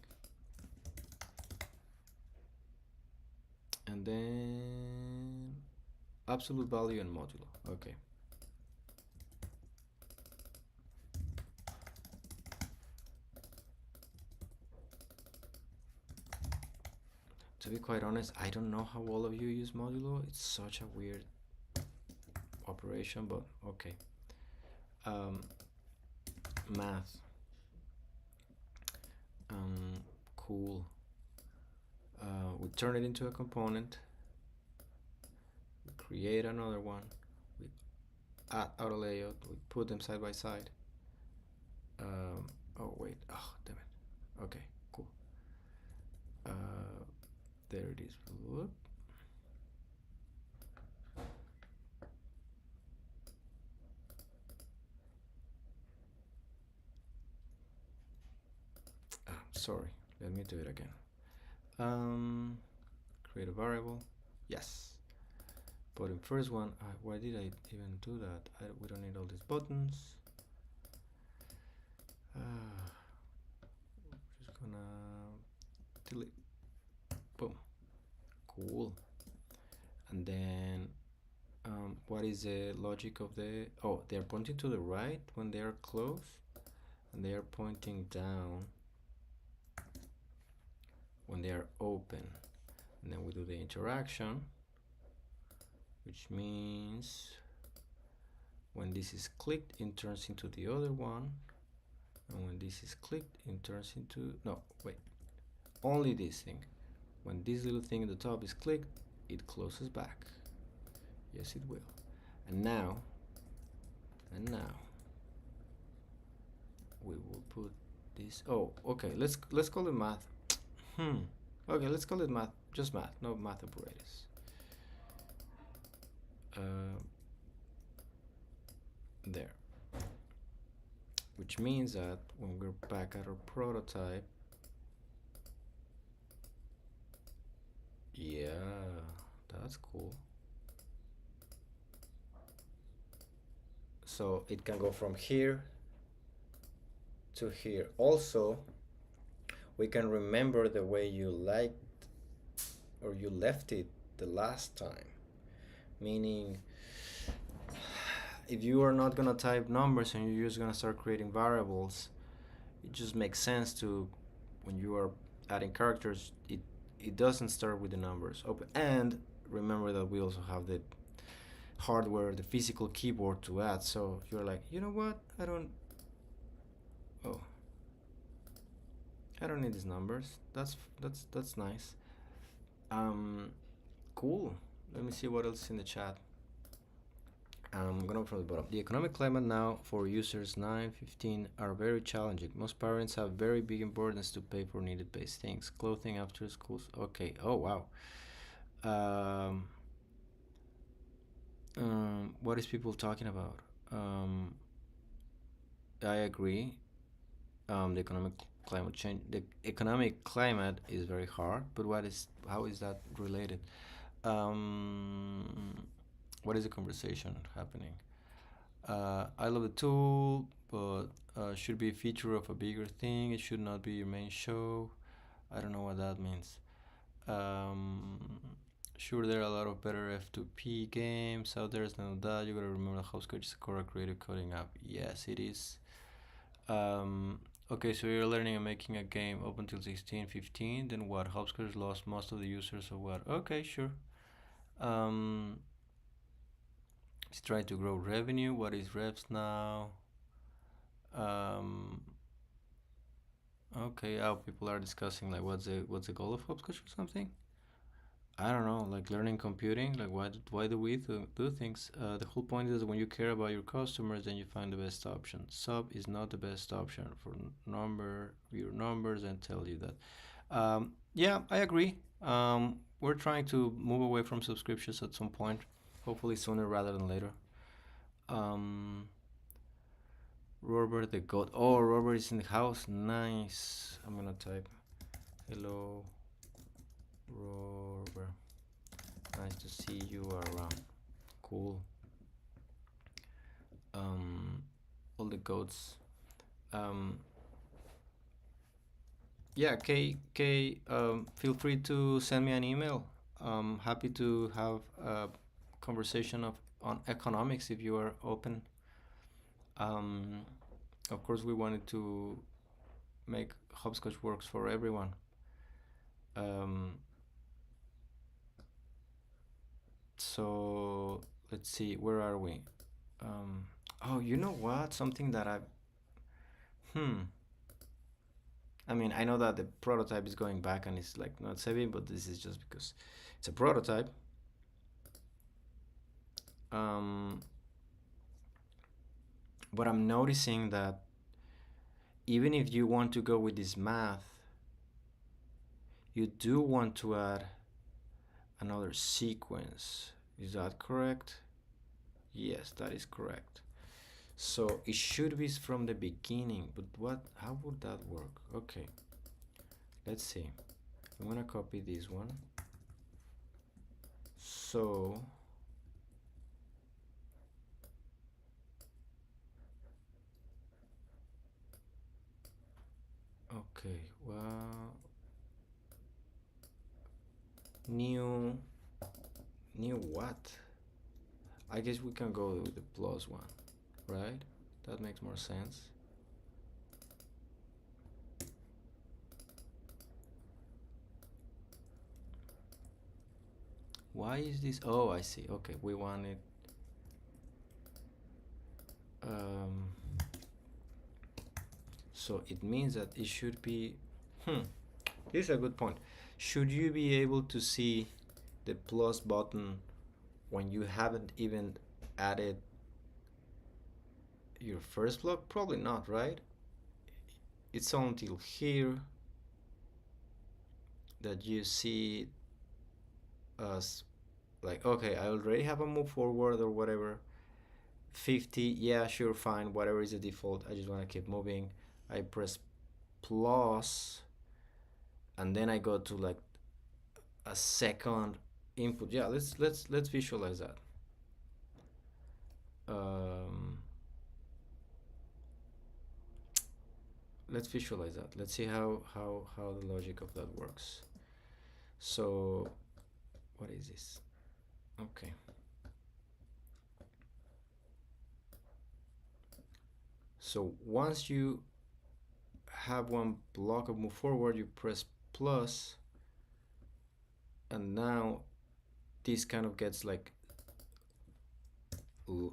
and then absolute value and modulo. Okay. To be quite honest, I don't know how all of you use modulo. It's such a weird operation, but okay. Math. Cool. We turn it into a component. We create another one. We add auto layout. We put them side by side. Oh wait. Oh damn it. Okay. Cool. There it is. Whoop. Sorry, let me do it again. Create a variable. Yes. But in first one, why did I even do that? We don't need all these buttons. Just gonna delete. Boom. Cool. And then what is the logic of the... Oh, they're pointing to the right when they are closed, and they are pointing down when they are open. And then we do the interaction, which means when this is clicked, it turns into the other one, and when this is clicked, it turns into... No, wait, only this thing. When this little thing at the top is clicked, it closes back. Yes, it will. And now we will put this... Oh, okay, let's call it math. Okay, let's call it math. Just math, no math operators. There. which means that when we're back at our prototype, yeah, that's cool. So it can go from here to here. Also, we can remember the way you liked or you left it the last time. Meaning, if you are not gonna type numbers and you're just gonna start creating variables, it just makes sense to, when you are adding characters, it doesn't start with the numbers. And remember that we also have the hardware, the physical keyboard to add. So you're like, you know what? Oh, I don't need these numbers. That's nice. Um, cool. Let me see what else is in the chat. I'm gonna from the bottom. The economic climate now for users 9-15 are very challenging. Most parents have very big burdens to pay for needed base things, clothing after schools. Okay. Oh wow. Um, what is people talking about? Um, I agree. The economic climate change. The economic climate is very hard. But how is that related? Um, what is the conversation happening? I love the tool, but should be a feature of a bigger thing. It should not be your main show. I don't know what that means. Um, sure, there are a lot of better F2P games out there. It's not that. You gotta remember that Hopscotch is a core creative coding app. Yes, it is. Um, okay, so you're learning and making a game up until 16, 15. Then what? Hopscotch lost most of the users or what? Okay, sure. Um, it's trying to grow revenue. What is revs now? Um, okay, how people are discussing like what's the goal of hopscotch or something. I don't know, like learning computing. Like why do we do things? The whole point is when you care about your customers, then you find the best option. Sub is not the best option for number your numbers and tell you that. Yeah, I agree. We're trying to move away from subscriptions at some point, hopefully sooner rather than later. Um, Robert the God. Oh, Robert is in the house. Nice. I'm gonna type hello, Robert. Nice to see you around. Cool. All the goats. Um, yeah, K. Feel free to send me an email. Happy to have a conversation on economics if you are open. Um, of course, we wanted to make hopscotch works for everyone. Um, so let's see, where are we? Um, oh, you know what? Something that hmm. I mean, I know that the prototype is going back and it's like not saving, but this is just because it's a prototype. Um, but I'm noticing that even if you want to go with this math, you do want to add another sequence. Is that correct? Yes, that is correct. So it should be from the beginning, but how would that work? Okay, let's see. I'm gonna copy this one. So, okay, well, new, new what? I guess we can go with the plus one, right? That makes more sense. Why is this? Oh, I see. Okay, we want it. Um, so it means that it should be. This is a good point. Should you be able to see the plus button when you haven't even added your first block? Probably not, right? It's until here that you see us like, okay, I already have a move forward or whatever. 50, yeah, sure, fine, whatever is the default. I just want to keep moving. I press plus, and then I go to like a second input. Yeah, let's visualize that. um, let's visualize that. Let's see how the logic of that works. So what is this? Okay, so once you have one block of move forward, you press plus, and now this kind of gets like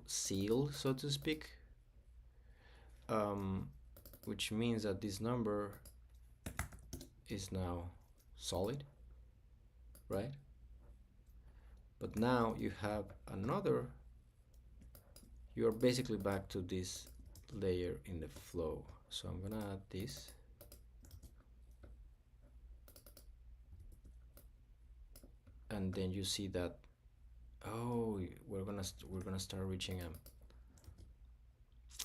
sealed, so to speak, um, which means that this number is now solid, right? But now you have another, you're basically back to this layer in the flow. So I'm gonna add this, and then you see that, oh, we're gonna start reaching a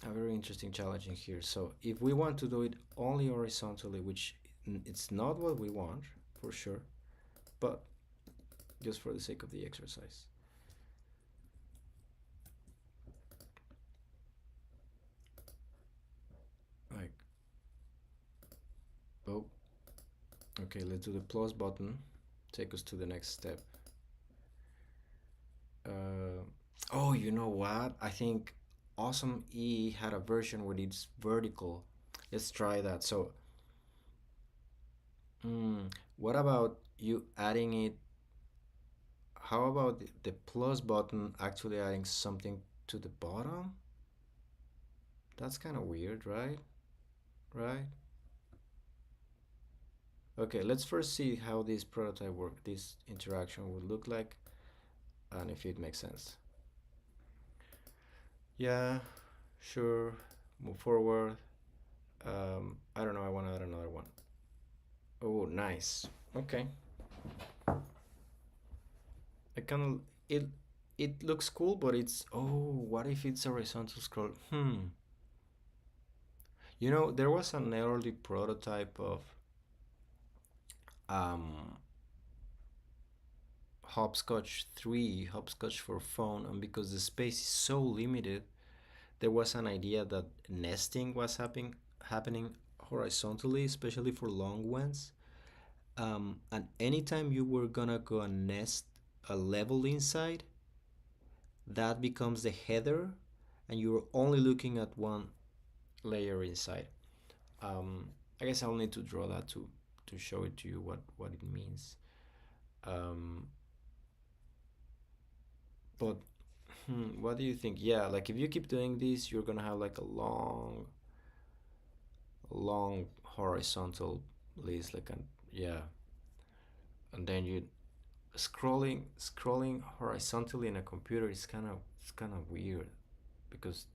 very interesting challenge in here. So if we want to do it only horizontally, which it's not what we want for sure, but just for the sake of the exercise, like, oh, okay, let's do the plus button, take us to the next step. Oh, you know what? I think Awesome E had a version where it's vertical. Let's try that. So, what about you adding it? How about the plus button actually adding something to the bottom? That's kind of weird, right? Right? Okay, let's first see how this prototype work, this interaction would look like, and if it makes sense. Yeah, sure. Move forward. I don't know. I want to add another one. Oh, nice. Okay. I kind of it looks cool, but it's, oh, what if it's a horizontal scroll? You know, there was an early prototype of um Hopscotch 3, Hopscotch for phone, and because the space is so limited, there was an idea that nesting was happening horizontally, especially for long ones. And anytime you were gonna go and nest a level inside, that becomes the header, and you're only looking at one layer inside. I guess I'll need to draw that to show it to you what it means. Um, but what do you think? Yeah, like if you keep doing this, you're gonna have like a long horizontal list, like an, yeah, and then you scrolling horizontally in a computer is kind of weird, because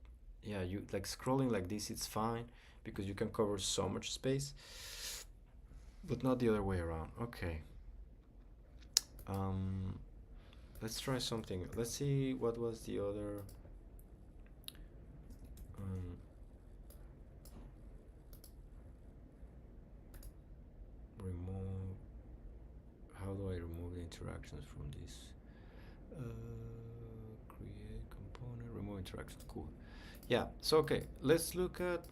yeah, you like scrolling like this, it's fine because you can cover so much space, but not the other way around. Okay. um let's try something. Let's see what was the other. um Remove, how do I remove the interactions from this? Create component, remove interaction. Cool. Yeah. So okay, let's look at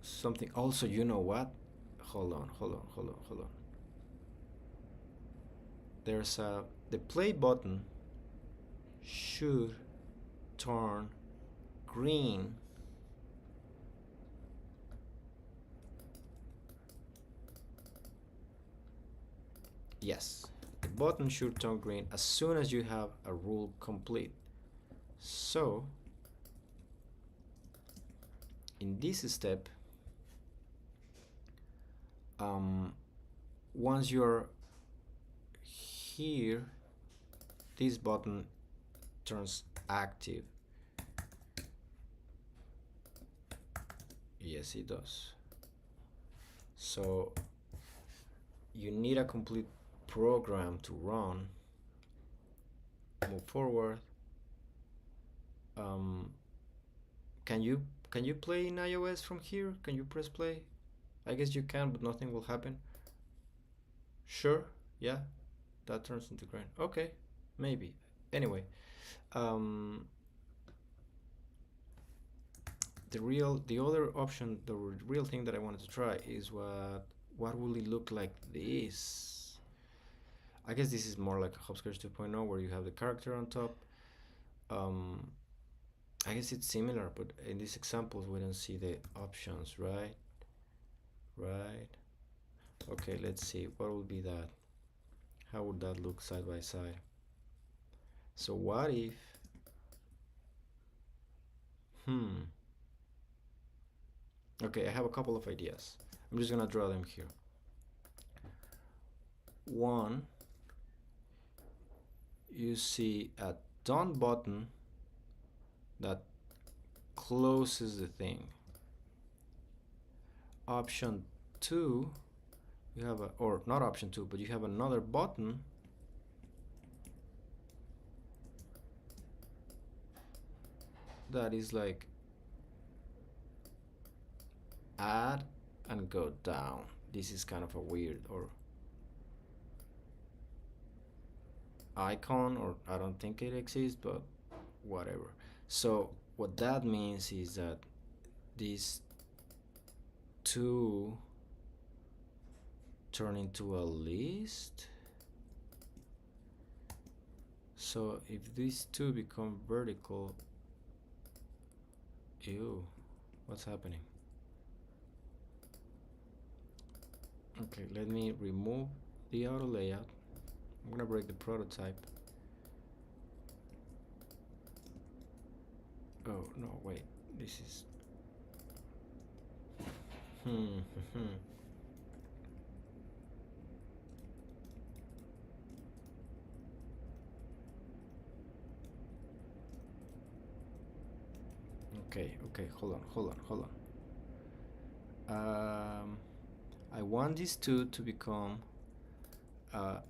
something. Also, you know what? Hold on. There's a the play button should turn green. Yes, the button should turn green as soon as you have a rule complete. So in this step, once you're here, this button turns active. Yes, it does. So you need a complete program to run. Move forward. Can you can you play in iOS from here? Can you press play? I guess you can, but nothing will happen. Sure, yeah, that turns into green. Okay, maybe. Anyway, um, the other option, the real thing that I wanted to try is what will it look like this? I guess this is more like a Hopscotch 2.0 where you have the character on top. Um, I guess it's similar, but in these examples we don't see the options, right? Right. Okay, let's see. What would be that? How would that look side by side? So what if, hmm, okay, I have a couple of ideas. I'm just gonna draw them here. One, you see a done button that closes the thing. Option two, you have a, or not option two, but you have another button that is like add and go down. This is kind of a weird or icon, or I don't think it exists, but whatever. So what that means is that these two turn into a list. So if these two become vertical, ew, what's happening? Okay, let me remove the auto layout. I'm gonna break the prototype. Oh no, wait, this is okay, hold on. I want these two to become a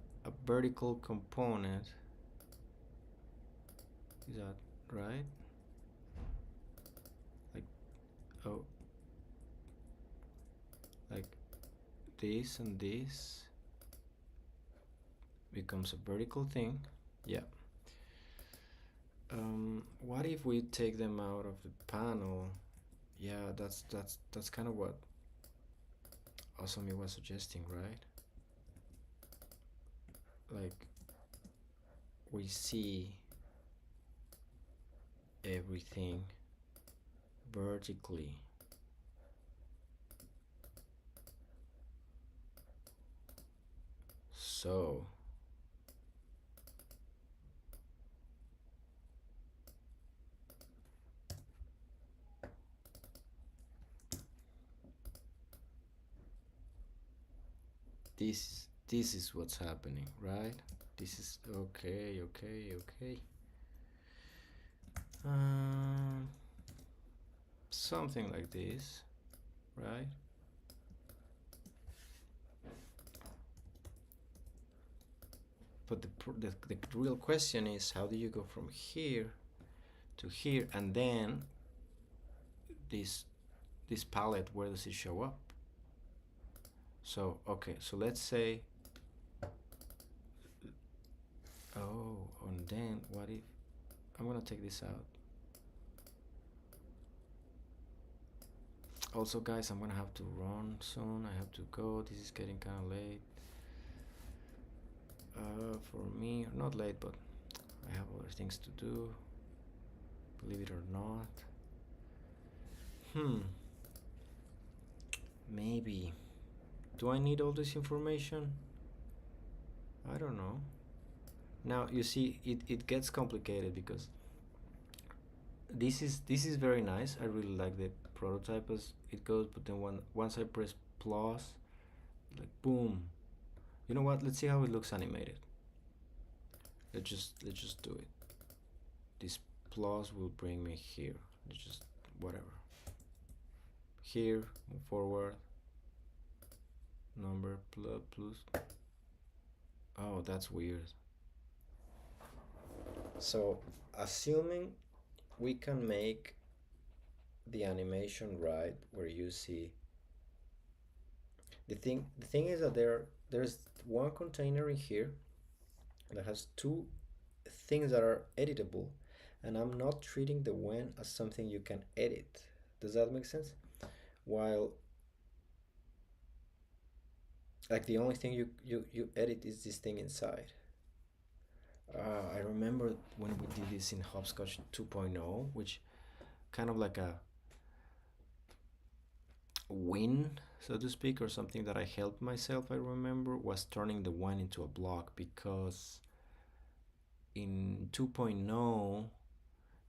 vertical component. Is that right? Like, oh, like this and this becomes a vertical thing. Yeah. What if we take them out of the panel? Yeah, that's kind of what Asami was suggesting, right? Like we see everything vertically. So this is what's happening, right? This is okay. Um, something like this, right? But the real question is, how do you go from here to here, and then this this palette, where does it show up? So okay, so let's say, oh, and then what if I'm gonna take this out? Also, guys, I'm gonna have to run soon. I have to go. This is getting kind of late. For me, not late, but I have other things to do. Believe it or not. Maybe. Do I need all this information? I don't know. Now you see, it gets complicated because this is very nice. I really like the prototype as it goes, but then once I press plus, like boom. You know what? Let's see how it looks animated. Let's just do it. This plus will bring me here. Let's just whatever. Here, move forward. Number plus. Oh, that's weird. So, assuming we can make the animation right where you see the thing is that there's one container in here that has two things that are editable, and I'm not treating the when as something you can edit. Does that make sense? While like the only thing you edit is this thing inside. I remember when we did this in Hopscotch 2.0, which kind of like a win, so to speak, or something that I helped myself. I remember was turning the one into a block, because in 2.0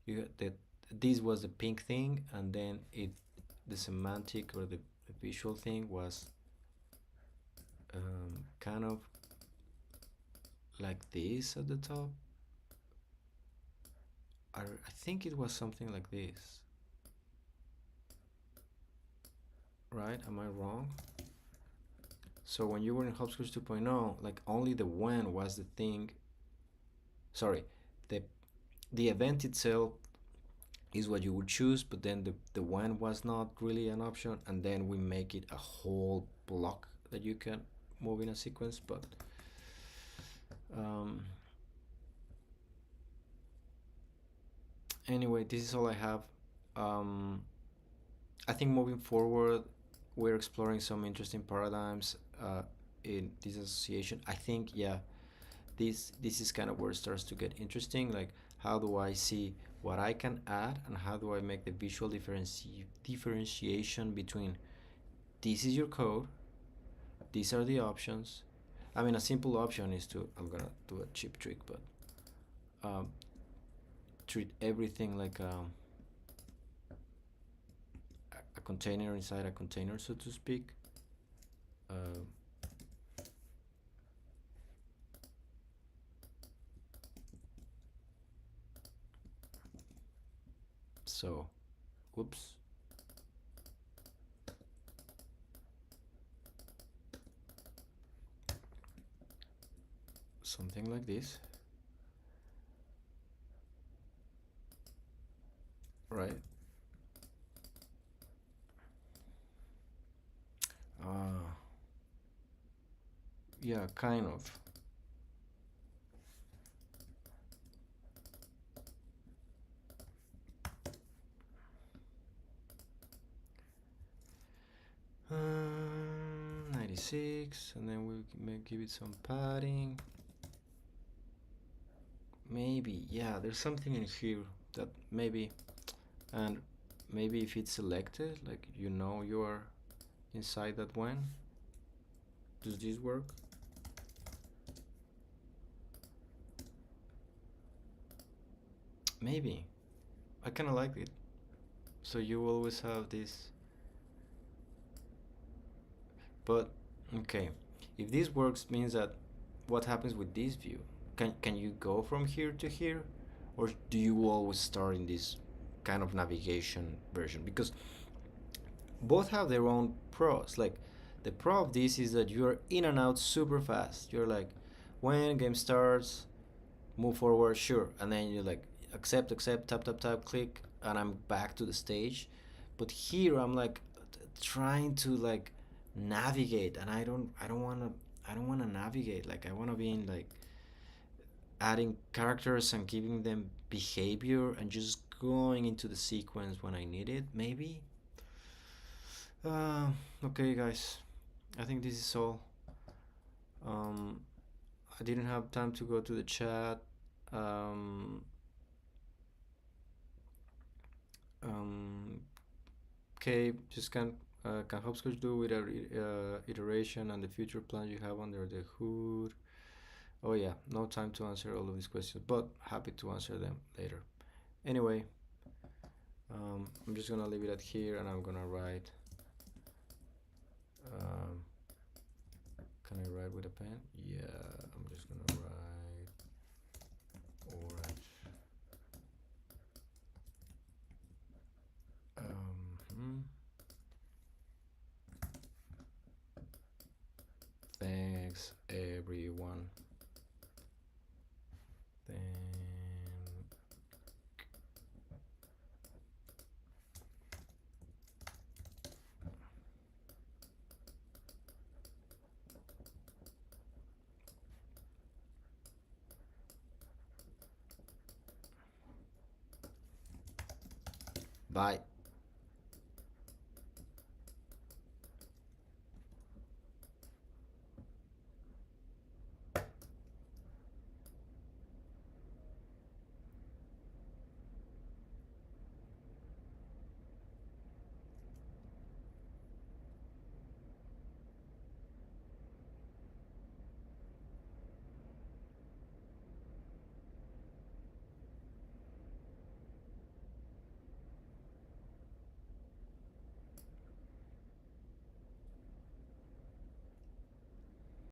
you that this was the pink thing, and then it the semantic or the visual thing was kind of like this at the top. I think it was something like this, right? Am I wrong? So when you were in Hopscotch 2.0, like only the when was the thing. Sorry, the the event itself is what you would choose, but then the when was not really an option, and then we make it a whole block that you can move in a sequence. But um, anyway, this is all I have. Um, I think moving forward, we're exploring some interesting paradigms in this association. I think, yeah, this is kind of where it starts to get interesting. Like, how do I see what I can add, and how do I make the visual differentiation between this is your code, these are the options. I mean, a simple option is to, I'm gonna do a cheap trick, but um, treat everything like a container inside a container, so to speak. Uh, so, whoops. Something like this, right? Uh, yeah, kind of. 96, and then we may give it some padding. Maybe, yeah, there's something in here that maybe, and maybe if it's selected, like you are inside that one. Does this work? Maybe. I kind of like it. So you always have this. But okay, if this works, means that what happens with this view? Can you go from here to here, or do you always start in this kind of navigation version? Because both have their own pros. Like, the pro of this is that you're in and out super fast. You're like, when game starts, move forward, sure, and then you like accept, accept, tap, tap, tap, click, and I'm back to the stage. But here I'm like trying to like navigate, and I don't want to navigate. Like, I want to be in like adding characters and giving them behavior and just going into the sequence when I need it. Maybe. Uh, okay, guys. I think this is all. Um, I didn't have time to go to the chat. Um, um, okay, just can Hopscotch do with a iteration and the future plans you have under the hood? Oh yeah, no time to answer all of these questions, but happy to answer them later. Anyway, I'm just gonna leave it at here, and I'm gonna write. Um, can I write with a pen? Yeah, I'm just gonna write orange. Hmm. Thanks everyone. Then Bye.